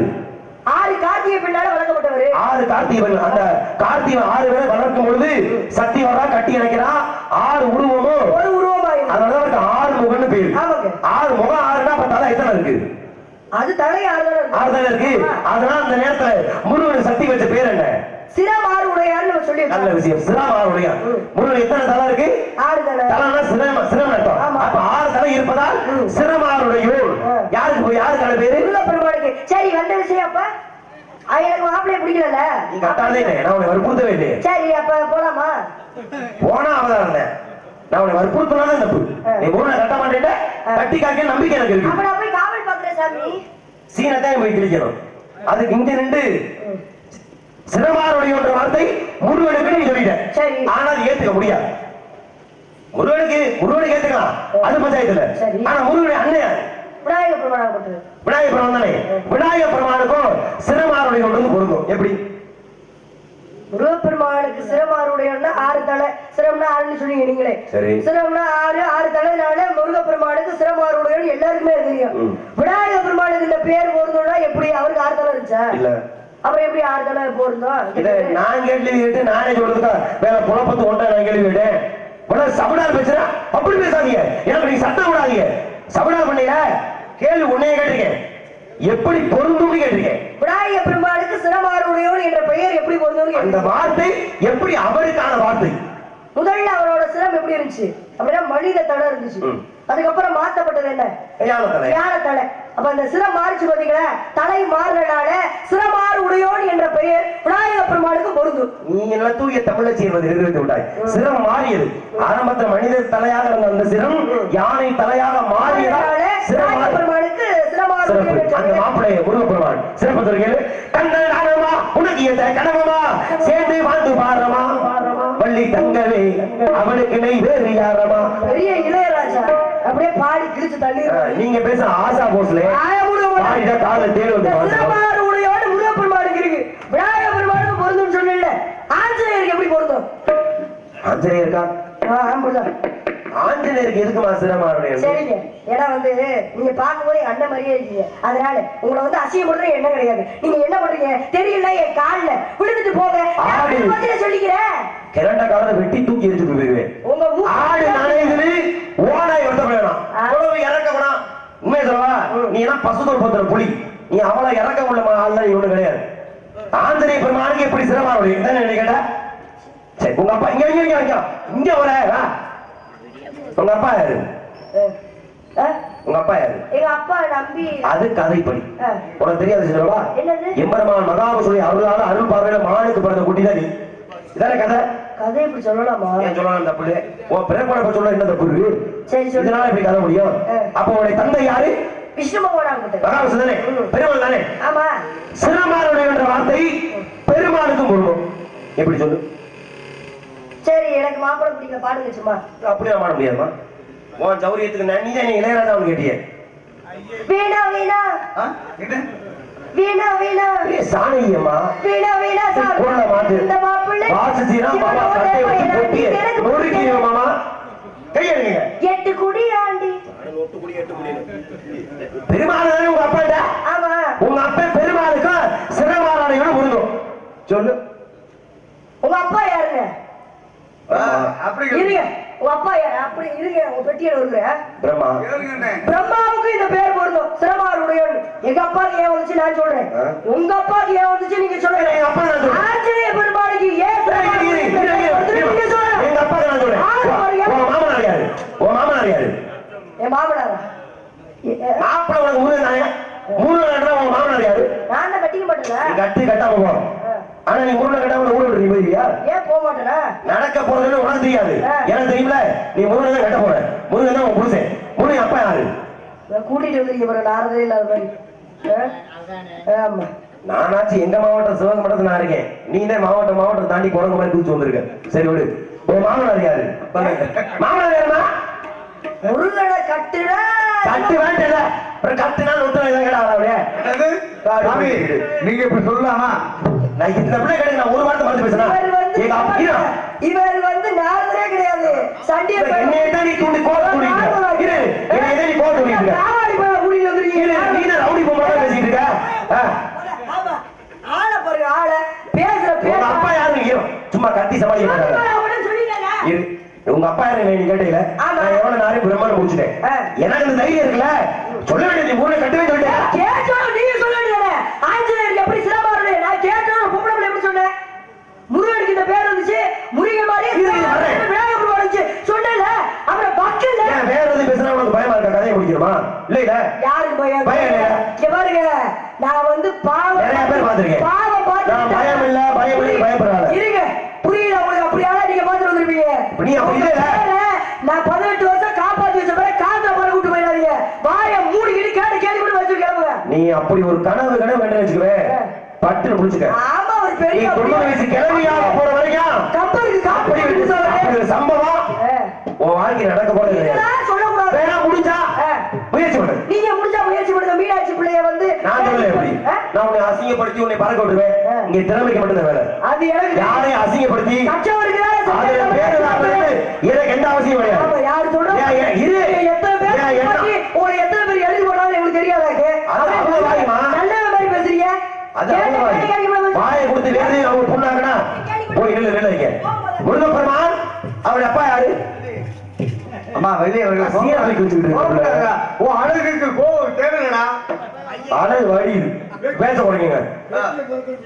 6 கார்த்திகை பெண்ணால வளர்க்கப்பட்டவர். 6 கார்த்திகை பெண். அந்த கார்த்திகை 6 பேரை வளர்க்கும் பொழுது சக்தி வரா கட்டி அணைக்கிறான். 6 உருவமும் ஒரு உருவமாயி. அதனாலதான் அவருக்கு 6 முகம்னு பேரு. 6 முகம் 6னா அப்ப தலை எத்தனை இருக்கு? அது தலை 6 தானே இருக்கு. அதனால அந்த நேரத்துல முருகன் சக்தி வச்ச பேர் என்ன? சிரமாறு உடையார் நம்ம சொல்லி. நல்ல விஷயம், சிரமாறு உடையார். முருகன் எத்தனை தலை இருக்கு? 6 தலை. தலைனா சிரம் அர்த்தம். அப்ப 6 தலை இருப்பதால் சிரமாருடையோர். யாருக்கு போய் யாரு தலை பேரு? முருகப்பெருமானுக்கு. சரி, வந்த விஷயம் அப்ப எனக்கு மாப்பிளைய பிடிக்கல. நீ கட்டாதே இல்லை, நான் உன்னை வற்புறுத்தவே இல்லையே. சரி, அப்ப போலாமா? போனா அவதான் நான் உன்னை வற்புறுத்தினாலும் தப்பு. நீ முருகனை கட்ட மாட்டேன் கட்டி காக்க நம்பிக்கை எனக்கு இருக்கு. அப்ப நான் போய் காவல் பாக்குறேன் சாமி. சீனத்தான் போய் கிழிக்கணும். அதுக்கு இங்க நின்று சிரமாருடைய என்ற வார்த்தை முருகனுக்கு நீ சொல்லிட்ட. சரி. ஆனால் ஏத்துக்க முடியாது. முருகனுக்கு ஏத்துக்கலாம், அது பஞ்சாயத்துல. சரி. ஆனா முருகனுடைய அண்ணன் விநாயக பெருமாள் போட்டது. விநாயக பெருமான் தானே. விநாயக பெருமானுக்கும் சிரமாருடைய ஒன்று பொருந்தும். எப்படி? முருகப்பெருமானுக்கு சிரமாருடையன்னா 6 தலை, சிரம்னா 6ன்னு சொன்னீங்க நீங்களே. சரி. சிரம்னா 6 தலைனால முருகப்பெருமானுக்கு சிரமாருடையன்னு எல்லாருக்குமே தெரியும். விநாயக பெருமானுக்கு இந்த பேர் பொருந்தோம்னா எப்படி? அவருக்கு 6 தலை இருந்துச்சா? இல்ல. அப்புறம் எப்படி 6 தலை பொருந்தோம்? இதை நான் கேள்வி கேட்டு நானே சொல்றதுக்கா வேற குழப்பத்து ஒன்றை நான் கேள்வி கேட்டேன். சபடார் பேசுறா அப்படி பேசாதீங்க. எனக்கு நீங்க சட்டம் விடாதீங்க. சபடார் பண்ணீங்க கேள்வி உன்னைய கேட்டிருக்கேன், எப்படி பொருந்தும் கேட்டிருக்கேன். விநாயக பெருமானுக்கு சிரமாருடையோடு என்ற பெயர் எப்படி பொருந்தும்? அந்த வார்த்தை எப்படி அவருக்கான வார்த்தை? முதல்ல அவரோட சிரம் எப்படி இருந்துச்சு அப்படின்னா மனித தலை இருந்துச்சு. அதுக்கப்புறம் மாத்தப்பட்டது என்ன? யானை தலை. அப்ப அந்த சிரம் மாறிச்சு பாத்தீங்களா? தலை மாறினால சிரமாறு உடையோன் என்ற பெயர் விநாயக பெருமானுக்கு பொருந்தும். நீங்க எல்லாம் தூய தமிழை செய்வது நிறுத்தி விட்டாய். சிரம் மாறியது. ஆரம்பத்தில் மனித தலையாக இருந்த அந்த சிரம் யானை தலையாக மாறியதால பெருமானுக்கு சிரமாறு அந்த மாப்பிள்ளைய முருகப்பெருமான் சிறப்பு கண்ணன் ஆனமா உனக்கு கனவமா சேர்ந்து வாழ்ந்து பாரமா பள்ளி தங்கவே அவனுக்கு நெய் வேறு யாரமா. பெரிய இளையராஜா அப்படியே பாடி கிழிச்சு தள்ளி. நீங்க பேச ஆசா போஸ்ல கால தேர்வு உடையோடு முருகப்பெருமானுக்கு இருக்கு. விநாயக பெருமானுக்கு பொருந்தும் சொன்ன. ஆஞ்சநேயருக்கு எப்படி பொருந்தும்? ஆஞ்சநேயருக்கா? ஆஞ்சநேயருக்கு எதுக்குமா சிரமாருடைய? சரிங்க. ஏன்னா நீங்க பார்க்கும்போது அண்ணன் மாதிரியே இருக்கீங்க. அதனால உங்களை அசியப்படுறது என்ன கிடையாது. நீங்க என்ன பண்றீங்க தெரியல, என் கால்ல விழுந்துட்டு போக சொல்லிக்கிறேன். கிரண்ட காலத்தை வெட்டி தூக்கி எரிச்சுட்டு போயிருவேன். உங்க ஆடு நாணயங்களே ஓனாய் வருத்தப்படலாம், இறக்க வேணாம். உண்மையை சொல்லவா? நீ எல்லாம் பசுதோல் பத்திர புலி, நீ அவளை இறக்க முடியல ஆள் ஒண்ணு கிடையாது. ஆஞ்சநேய பெருமானுக்கு எப்படி சிரமாருடைய கேட்டா? சரி, உங்க அப்பா இங்க இங்க இங்க இங்க வர. உங்க அப்பா யாரு? உங்க அப்பா யாரு? எங்க அப்பா நம்பி. அது கதைப்படி உனக்கு தெரியாது சொல்லவா? எம்பெருமான் மகாபசுரை அவர்களால் அருள் பார்வையில மானுக்கு பிறந்த குட்டி தான் நீ. இதான கதை. கதை இப்படி சொல்லலாமா? ஏன் சொல்லலாம்? தப்பு. உன் பிறப்பட சொல்ல என்ன தப்பு இருக்கு? சரி, இதனால இப்படி கதை முடியும். அப்ப உடைய தந்தை யாரு? விஷ்ணு பகவான் மகாபசு தானே, பெருமாள் தானே. ஆமா. சிரமாருடைய என்ற வார்த்தை பெருமாளுக்கும் பொருளும். எப்படி சொல்லு? சரி, எனக்கு மாப்பிள்ளை பிடிக்கல, பாடுங்க சும்மா. அப்படியே பாட முடியாதுமா? உன் சௌரியத்துக்கு நீ தான் இளையராஜா கேட்டிய. வீணா வீணா வீணா வீணா சாணியம்மா வீணா வீணா குரலை மாத்து. இந்த மாப்பிள்ளை வாசிச்சீனா மாமா கட்டை வச்சு போட்டியே நொறுக்கிடுவ மாமா. கையெடுங்க. 8 குடி ஆண்டி. பெருமாள் தானே உங்க அப்பாடா? ஆமா. உங்க அப்பா பெருமாளுக்கு சிரமாராடையோட பொருந்தும். சொல்லு. உங்க அப்பா யாருங்க? அப்படி இருங்க. உங்க அப்பா யாரு? அப்படி இருங்க. உங்க பெட்டியில வருங்க. பிரம்மா. பிரம்மாவுக்கு இந்த பேர் பொருந்தும், சிரமாருடையோன். எங்க அப்பாக்கு ஏன் வந்துச்சு நான் சொல்றேன். உங்க அப்பாக்கு ஏன் வந்துச்சு நீங்க சொல்லுங்க. எங்க அப்பா நான் சொல்றேன். ஆஞ்சநேய பெருமாளுக்கு ஏன் நீங்க சொல்லுங்க. எங்க அப்பா நான் சொல்றேன். உங்க மாமனார் யாரு? உங்க மாமனார் யாரு? என் மாமனாரா? மாப்பிள்ளை உனக்கு முருகன் தானே. முருகன் உங்க மாமனார் யாரு? நான் தான் கட்டிக்க மாட்டேன். கட்டி கட்டாம போ. ஆனா நீ முருகன் கட்டாம ஊட விட்டு போயிருவியா? ஏன் போக மாட்டேனா? நடக்க போறதுன்னு உனக்கு தெரியாது, எனக்கு தெரியுமில. நீ முருகன் தான் கட்ட போற. முருகன் தான் உன் புருஷன். முருகன் அப்பா யாரு? கூட்டிட்டு வந்துருக்கீங்க பாருங்க, நாரதே இல்லாத மாதிரி. ஆமா. நானாச்சு எங்க மாவட்டம் சிவகங்கை மாவட்டத்தில் நான் இருக்கேன். நீ தான் மாவட்டம் தாண்டி குரங்கு மாதிரி குதிச்சு வந்திருக்க. சரி விடு. உன் மாமனார் யாரு? மாமனார் யாருமா? முருகனை கட்டுனா கட்டு வேண்டல. கட்டுனா நீங்க இப்ப சொல்லலாமா? நான் இந்த பிள்ளை கிடையாது. நான் ஒரு வார்த்தை மறந்து பேசுறேன். இவர் நாரதரே கிடையாது. சண்டிய என்னையதான் நீ தூண்டி கோல தூண்டிட்டு இரு. என்னையதான் நீ கோல தூண்டிட்டு ஆவாடி போய் கூட்டிட்டு வந்திருக்கீங்க. நீ தான் ரவுடி பொம்மை பேசிட்டு இருக்க. ஆமா. ஆள பாருங்க, ஆள பேசுற அப்பா யாரு? சும்மா கத்தி சமாளிக்க மாட்டாங்க. உங்க அப்பா யாரு நீ கேட்டீங்க? நான் எவ்வளவு நாளே பிரம்மனை முடிச்சுட்டேன். எனக்கு இந்த தைரியம் இருக்குல்ல, சொல்ல வேண்டிய நீ ஊரை கட்டவே சொல்லிட்டேன். கேட்டோம், நீங்க சொல்ல வேண்டியது. ஆஞ்சநேயருக்கு எப்படி சிரமாருடைய நான் கேட்டோம். பொம்பளை எப்படி சொன்னேன்? முருகனுக்கு இந்த பேர் வந்துச்சு. முருகன் மாதிரி விநாயகர் வந்துச்சு சொன்னல. அப்புறம் பக்கல்ல வேற எதுவும் பேசினா உனக்கு பயமா இருக்கா? கதையை முடிக்கணுமா? இல்ல இல்ல யாருக்கு பயம்? இங்க பாருங்க, நான் பாவம் நிறைய பேர் பாத்துருக்கேன். பாவம் பார்த்து நான் பயம் இல்ல பயப்படுறாங்க. இருங்க, புரியல உங்களுக்கு. அப்படியால நீங்க பாத்து வந்திருப்பீங்க. நீ அப்படி இல்ல. நான் 18 வருஷம் காப்பாத்தி வச்ச பிறகு காந்த மர கூட்டு போயிடாதீங்க. வாய மூடிக்கிட்டு கேட்டு கூட வச்சு கிளம்புங்க. நீ அப்படி ஒரு கனவு வேண்டாம் வச்சுக்குவேன் பட்டு முடிச்சுக்க. ஆமா ஒரு நீ பெரிய 90 வயசு கிளவியாக போற வரைக்கும் கம்பருக்கு அப்படி ஒரு சம்பவம் உன் வாழ்க்கை நடக்க போறது கிடையாது. சொல்லக்கூடாது. வேணா முடிஞ்சா முயற்சி பண்ணு. நீங்க முடிஞ்சா முயற்சி பண்ணுங்க. மீனாட்சி பிள்ளைய வந்து நான் சொல்ல எப்படி நான் உன்னை அசிங்கப்படுத்தி உன்னை பறக்க விட்டுருவேன். இங்க திறமைக்கு மட்டும் வேலை. அது எனக்கு யாரையும் அசிங்கப்படுத்தி கச்சவருக்கு அதுல பேரு எனக்கு எந்த அவசியம் கிடையாது. யாரு சொல்றாங்க இரு எத்தனை பேர் ஒரு எத்தனை பேர் எழுதி போனாலும் எனக்கு தெரியாதாக்கு. அது வாயுமா நல்ல மாதிரி பேசுறீங்க. அது வாயை கொடுத்து வேறு அவங்க பொண்ணாங்கனா போய் நில்லு வைக்க முருகப்பெருமா. அவருடைய அப்பா யாரு? அம்மா வெளியே சீராவை வச்சுக்கிட்டு ஓ அழகுக்கு கோவம் தேவைடா. அழகு வழி பேச போறீங்க.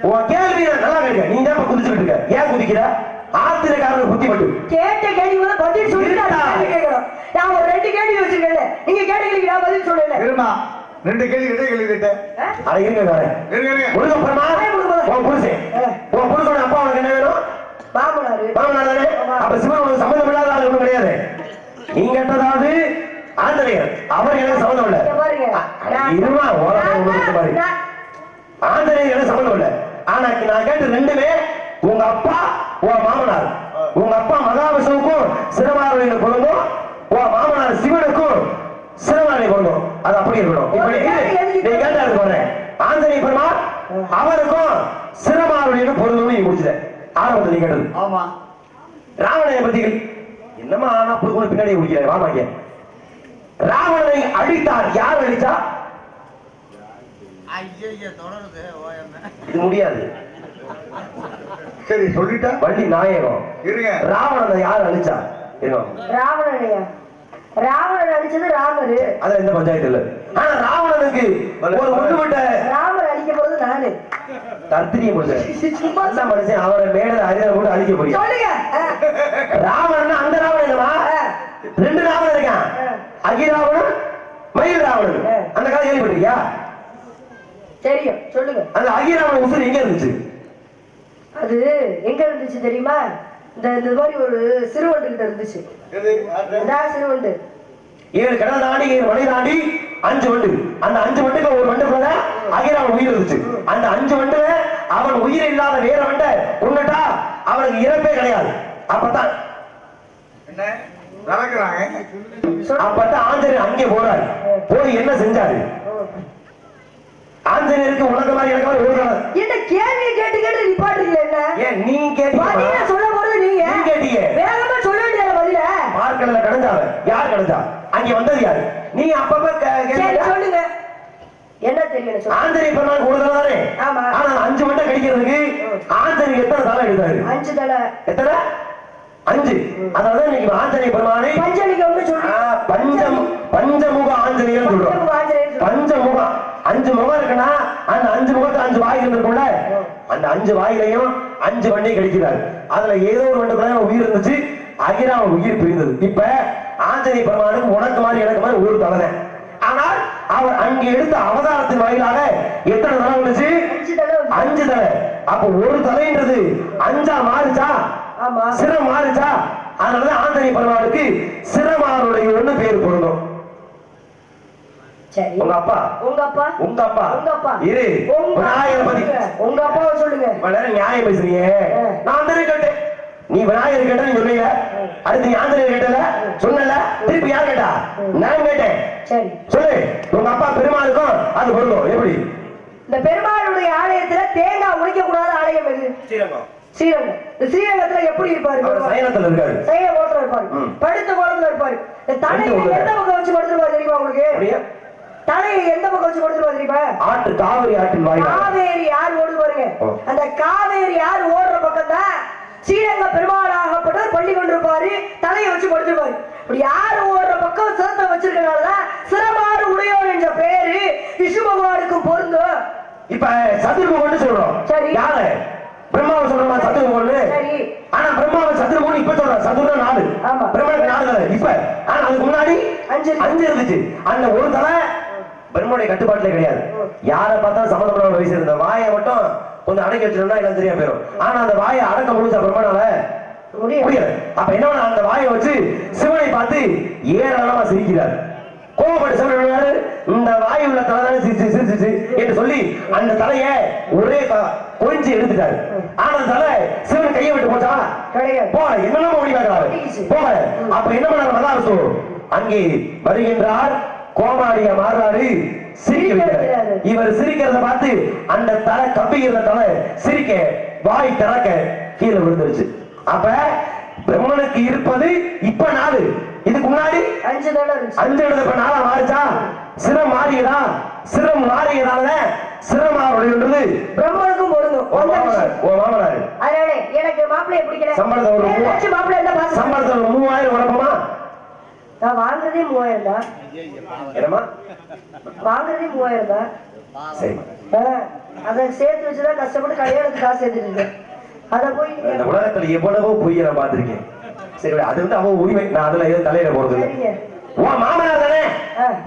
உன் கேள்வி நல்லா கேட்க. நீ தான் குதிச்சுக்கிட்டு இருக்க. ஏன் குதிக்கிற? ஆத்திரக்காரங்க புத்தி பட்டு கேட்ட கேள்வி பதில் சொல்லிட்டா கேட்கணும். நான் ஒரு 2 கேள்வி வச்சிருக்கேன். நீங்க கேட்ட கேள்விக்கு நான் பதில் சொல்லல. இருமா 2 கேள்வி கேட்டேன். அட இருங்க முருகப்பெருமா உன் புருஷன் உன் புருஷனோட அப்பா உனக்கு என்ன வேணும்? மாமனாரு. மாமனார் தானே? அப்ப சிவன் உனக்கு சம்பந்தம் இல்லாத ஆள் ஒண்ணும் கிடையாது. நீங்க கேட்டதாவது ஆஞ்சநேயர். அவர் எனக்கு சம்பந்தம் இல்ல. இருமா ஆஞ்சநேயர் எனக்கு சம்பந்தம் இல்ல. ஆனா நான் கேட்ட ரெண்டுமே உங்க அப்பா உன் மாமனார். உங்க அப்பா மகாவிஷ்ணுவுக்கும் சிவமாரனுக்கு பொருந்தும். உன் மாமனார் சிவனுக்கும் சிவமாரனை பொருந்தும். அது அப்படி இருக்கணும். இப்ப நீ கேட்டது போறேன். ஆஞ்சநேய பெருமா அவருக்கும் சிவமாரனுக்கு பொருந்தும். நீ முடிச்சத ஆரம்பத்தில் நீ கேட்டது. ஆமா ராவணனை பத்தி என்னமா ஆனா புது பின்னாடி குடிக்கிறேன். வாமாங்க. ராவணனை அழித்தார். யார் அழிச்சா? இது முடியாது. சரி சொல்லிட்டா வள்ளி நாயகம். இருங்க. ராவணனை யார் அழிச்சா? ராவணனையா? ராவணன் அழிச்சது ராமரு. அதுல எந்த பஞ்சாயத்து இல்ல. ஆனா ராவணனுக்கு ஒரு ஒன்றுபட்ட ராமர் அழிக்க போறது நானு. தத்திரியை முடிஞ்ச சும்மா மனுஷன் அவரை மேல அறிஞர் கூட அழிக்க முடியும். சொல்லுங்க. ராவணன் அந்த ராவணமா 2 ராவணன் இருக்கான். அகிராவணன் மயில் ராவணன். அந்த கதை கேள்விப்பட்டிருக்கியா? தெரியும். சொல்லுங்க. அந்த அகிராவணன் உசுறு எங்க இருந்துச்சு? அது எங்க இருந்துச்சு தெரியுமா? இந்த மாதிரி ஒரு சிறுவண்டு கிட்ட இருந்துச்சு. சிறுவண்டு 7 கடல் தாண்டி 7 மலை தாண்டி 5 வண்டு. அந்த 5 வண்டுக்கு ஒரு வண்டுக்குள்ள அகிராவன் உயிர் இருந்துச்சு. அந்த 5 வண்டுல அவன் உயிர் இல்லாத வேற வண்ட கொண்டுட்டா அவனுக்கு இறப்பே கிடையாது. அப்பதான் அப்பதான் ஆஞ்சநேயர் அங்கே போறாரு. போய் என்ன செஞ்சாரு? ஆஞ்சநேயருக்கு உலக மாதிரி எனக்கு மாதிரி ஓடுறாரு. என்ன கேள்வி கேட்டு கேட்டு நிப்பாட்டுறீங்க? என்ன ஏன் நீ கேட்டீங்க? சொல்ல போறது நீங்க கேட்டீங்க. வேகமா சொல்ல வேண்டியது பதில. பார்க்கல கடந்தாவ யார் கடந்தா? அங்க வந்தது யாரு? நீ அப்பப்ப சொல்லுங்க. என்ன தெரியும்? ஆஞ்சநேய பெருமாள் கொடுத்தாரு. ஆனா 5 வண்டை கடிக்கிறதுக்கு ஆஞ்சநேயர் எத்தனை தலை எடுத்தாரு? 5 தலை. எத்தனை? 5. அதனாலதான் இன்னைக்கு ஆஞ்சநேய பெருமாளை பஞ்சமுக ஆஞ்சநேயர் சொல்றோம். பஞ்சமுகம் 5 முகம் இருக்குன்னா அந்த 5 முகத்துல 5 வாய்கள் இருக்கும்ல. அந்த 5 வாயிலையும் 5 வண்டை கடிக்கிறாரு. அதுல ஏதோ ஒரு வண்டுக்குள்ள உயிர் இருந்துச்சு. அகிராவன் உயிர் பிரிந்தது. இப்ப ஆஞ்சநேய பெருமானுக்கு உனக்கு மாதிரி எனக்கு மாதிரி ஒரு தலை. ஆனால் அவர் அங்கே எடுத்த அவதாரத்தின் வாயிலாக எத்தனை தலை வந்துச்சு? 5 தலை. அப்ப ஒரு தலைன்றது 5ஆ மாறுச்சா? சிரம் மாறுச்சா? அதனாலதான் ஆஞ்சநேய பெருமானுக்கு சிரமாருடைய ஒண்ணு பேர் பொருந்தும். உங்க அப்பா இரு உங்க அப்பாவை சொல்லுங்க. நியாயம் பேசுறீங்க. நான் தானே கேட்டேன். நீ விநாயகர் கேட்ட சொன்னீங்க. அடுத்து நீ ஆஞ்சநேயர் கேட்டல சொன்னல. திருப்பி யார் கேட்டா? நான் கேட்டேன். சரி சொல்லு. உங்க அப்பா பெருமாளுக்கும் அது பொருந்தும். எப்படி? இந்த பெருமாளுடைய ஆலயத்துல தேங்காய் உடைக்க கூடாத ஆலயம் எது? ஸ்ரீரங்கம். இந்த ஸ்ரீரங்கத்துல எப்படி இருப்பாரு? சயனத்துல இருக்காரு. சயன கோலத்துல இருப்பாரு. படுத்த கோலத்துல இருப்பாரு. தலையை எந்த பக்கம் வச்சு படுத்துருவாரு தெரியுமா உங்களுக்கு? தலையை எந்த பக்கம் வச்சு படுத்துருவாரு தெரியுமா? காவிரி ஆற்றின் வாயிலா. காவேரி யார் ஓடுது பாருங்க. அந்த காவேரி யார் ஓடுற பக்கம் தான் ஸ்ரீரங்க பெருமாளாகப்பட்டவர் பள்ளி கொண்டிருப்பாரு. தலையை வச்சு படுத்துருப்பாரு. இப்படி யாரு ஓடுற பக்கம் சிரத்தை வச்சிருக்கனாலதான் சிரமாறு உடையோர் என்ற பேரு விஷ்ணு பகவானுக்கு பொருந்தும். இப்ப சதுர்முகன்னு சொல்றோம். சரி. யாரு? பிரம்மாவை சொல்றோமா சதுர்முகன்னு? சரி. ஆனா பிரம்மாவை சதுர்முகன் இப்ப சொல்றோம். சதுர்னா 4. பிரம்மனுக்கு 4 தலை. இப்ப ஆனா அதுக்கு முன்னாடி 5 இருந்துச்சு. அந்த ஒரு தலை பிரம்மனுடைய கட்டுப்பாட்டுல கிடையாது. யாரை பார்த்தா சம்மந்தப்பட்ட வயசு இருந்த வாயை மட்டும் கொஞ்சம் அடக்கி வச்சிருந்தா எல்லாம் தெரியா போயிடும். ஆனா அந்த வாயை அடக்க முடிஞ்ச பிரம்மனால முடியாது. அப்ப என்ன அந்த வாயை வச்சு சிவனை பார்த்து ஏராளமா சிரிக்கிறார். கோபப்பட்டு சொல்றாரு, இந்த வாய் உள்ள தலை சிரிச்சு என்று சொல்லி அந்த தலையை ஒரே கொஞ்சம் எடுத்துட்டாரு. ஆனா அந்த தலை சிவன் கையை விட்டு போச்சா கிடையாது. போல என்னென்ன முடிவாங்க போல. அப்ப என்ன பண்ணாரு மகாவிஷ்ணு? அங்கே வருகின்றார், கோமாளியா மாறுறாரு, சிரிக்க வைக்கிறார். இவர் சிரிக்கிறத பார்த்து அந்த தலை கம்பிக்கிற தலை சிரிக்க வாய் திறக்க கீழே விழுந்துருச்சு. அப்ப பிரம்மனுக்கு இருப்பது இப்ப 4, இதுக்கு முன்னாடி 5 தடவை இருந்துச்சு. 5 இடத்துல இப்ப 4 மாறிச்சா? சிரம் மாறியதா? சிரம் மாறியதால சிரமாவுடையது பிரம்மனுக்கும் பொருந்தும். ஓ மாமனார் அதனால எனக்கு மாப்பிள்ளைய பிடிக்கல. சம்பளத்தை ஒரு மாப்பிள்ளை இருந்தா பாத்து சம்பளத்தை ஒரு 3000 உடம்பமா? நான் வாங்குறதே 3000 தான். என்னமா வாங்குறதே 3000 தான். சரி, அதை சேர்த்து வச்சுதான் கஷ்டப்பட்டு கல்யாணத்துக்கு காசு சேர்த்துட்டு இருக்கேன். அதை போய் இந்த உலகத்துல எவ்வளவோ பொய்ய நான் பார்த்திருக்கேன். சரி, அது வந்து அவன் உரிமை, நான் அதுல எதுவும் தலையிட போறது இல்லை. சரிங்க. உன் மாமனார் தானே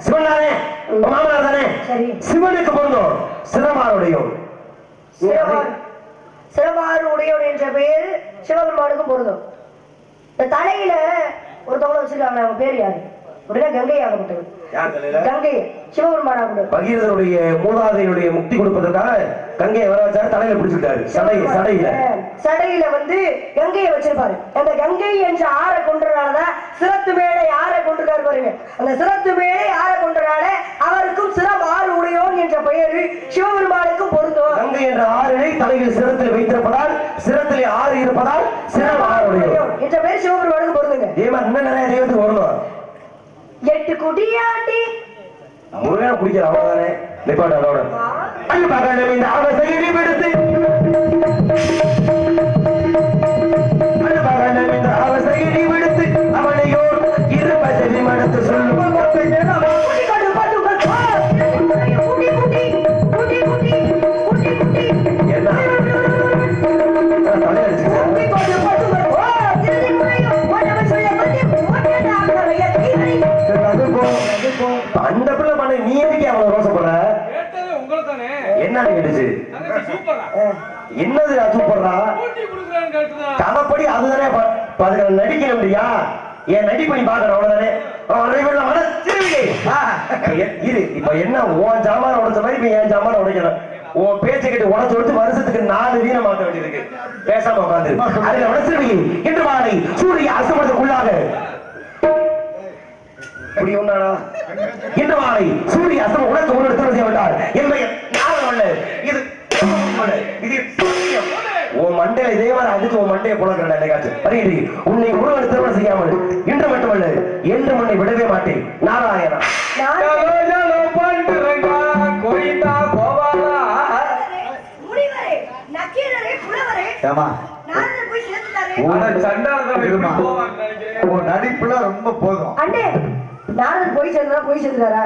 சிவன் தானே? உன் மாமனார் தானே? சரி. சிவனுக்கு பொருந்தும், சிரமாருடையும். சிவமாறு உடையோடு என்ற பெயர் சிவபெருமானுக்கும் பொருந்தும். இந்த தலையில ஒருத்தவங்க வச்சிருக்காங்க, அவங்க பேர் யாரு? உடனே கங்கை ஆகப்பட்டது. கங்கை சிவபெருமானாக பகீரதனுடைய மூதாதையுடைய முக்தி கொடுப்பதற்காக கங்கையை வர வச்சாரு, தலையில பிடிச்சுட்டாரு. சடையில வந்து கங்கையை வச்சிருப்பாரு. அந்த கங்கை என்ற ஆறை கொன்றனாலதான் சிரத்து மேலே ஆறை கொண்டிருக்காரு பாருங்க. அந்த சிரத்து மேலே ஆறை கொன்றனால அவருக்கும் சிரம் ஆறு உடையோன் என்ற பெயர் சிவபெருமானுக்கும் பொருந்தும். கங்கை என்ற ஆறினை தலையில் சிரத்தில் வைத்திருப்பதால், சிரத்திலே 6 இருப்பதால் சிரம் 6 உடையோன் என்ற பெயர் சிவபெருமானுக்கு பொருந்துங்க. தேவன் இன்னும் நிறைய தெய்வத்துக்கு வரணும். 8 குடியாண்டி முருகனை பிடிக்கிற அவ்வளவுதானே நிப்பாட்டு. அதோட அன்பகலம் இந்த அவசையை விடுத்து, அன்பகலம் இந்த அவசையை விடுத்து அவனையோர் இருப்பதை மனத்து சொல்லும். அந்த பிள்ளை பண்ண நீ எதுக்கு அவ்வளவு ரோசப்படுற? என்ன கேட்டுச்சு? என்னது சூப்பர்ரா? கதைப்படி அதுதானே நடிக்க முடியா? என் நடிப்பு நீ பாக்கணும், அவ்வளவுதானே. இரு, இப்ப என்ன உன் ஜாமான உடைச்ச மாதிரி இப்ப என் ஜாமான உடைக்கணும். உன் பேச்சை கேட்டு உடச்சு உடச்சு வருஷத்துக்கு 4 வீணம் மாற்ற வேண்டியிருக்கு. பேசாம உட்காந்து அதுல உடைச்சிருவீங்க. இன்று மாலை சூரிய அஸ்தமனத்துக்குள்ளாக இன்று மாலை சூரிய அஸ்தமம் உனக்கு ஒரு இடத்துல செய்யப்பட்டார். என்னுடைய இது உன் மண்டையில இதே மாதிரி அதுக்கு உன் மண்டையை புலக்கிறேன். என்னைக்காச்சு வருகிறீ உன்னை ஒருவர் திருமணம் செய்யாமல் இன்று மட்டுமல்ல என்று மண்ணை விடவே மாட்டேன். நாராயணா நடிப்புல ரொம்ப போதும். நாரதர் போய் சேர்ந்துறாரா?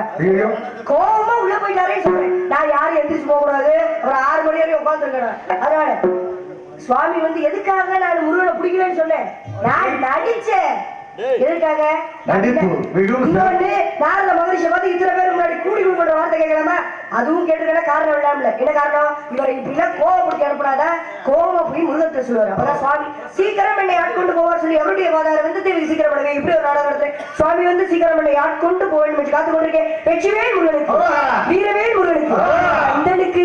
கோபமா உள்ள போயிட்டாரே சொல்றேன். நான் யாரும் எந்திரிச்சு போக கூடாது. ஒரு 6 மணி வரையும் உட்கார்ந்து இருக்கேன். அதனால சுவாமி வந்து எதுக்காக நான் முருகனை பிடிக்கலன்னு சொன்னேன்? நான் நடிச்சேன். எதுக்காக? நடிப்பு. நாரத மகரிஷியை பார்த்து இத்தனை பேர் முன்னாடி கூடி கொடுக்கிற வார்த்தை கேட்கலாமா? அதுவும் கேட்டுக்கிட்ட காரணம் இல்லாமல. என்ன காரணம்? இவர் இப்படிலாம் கோவப்படுத்தி அனுப்பினாத கோவமா போய் முருகத்தை சொல்லுவார். அப்பதான் சுவாமி சீக்கிரம் என்னை ஆட்கொண்டு போவார் சொல்லி அவருடைய வாதார வந்து தேவி சீக்கிரம் பண்ணுங்க. இப்படி ஒரு நாடகம் நடத்துறேன். சுவாமி வந்து சீக்கிரம் என்னை ஆட்கொண்டு போக வேண்டும் காத்து கொண்டிருக்கேன். வெற்றிவேல் முருகனுக்கு, வீரவேல் முருகனுக்கு,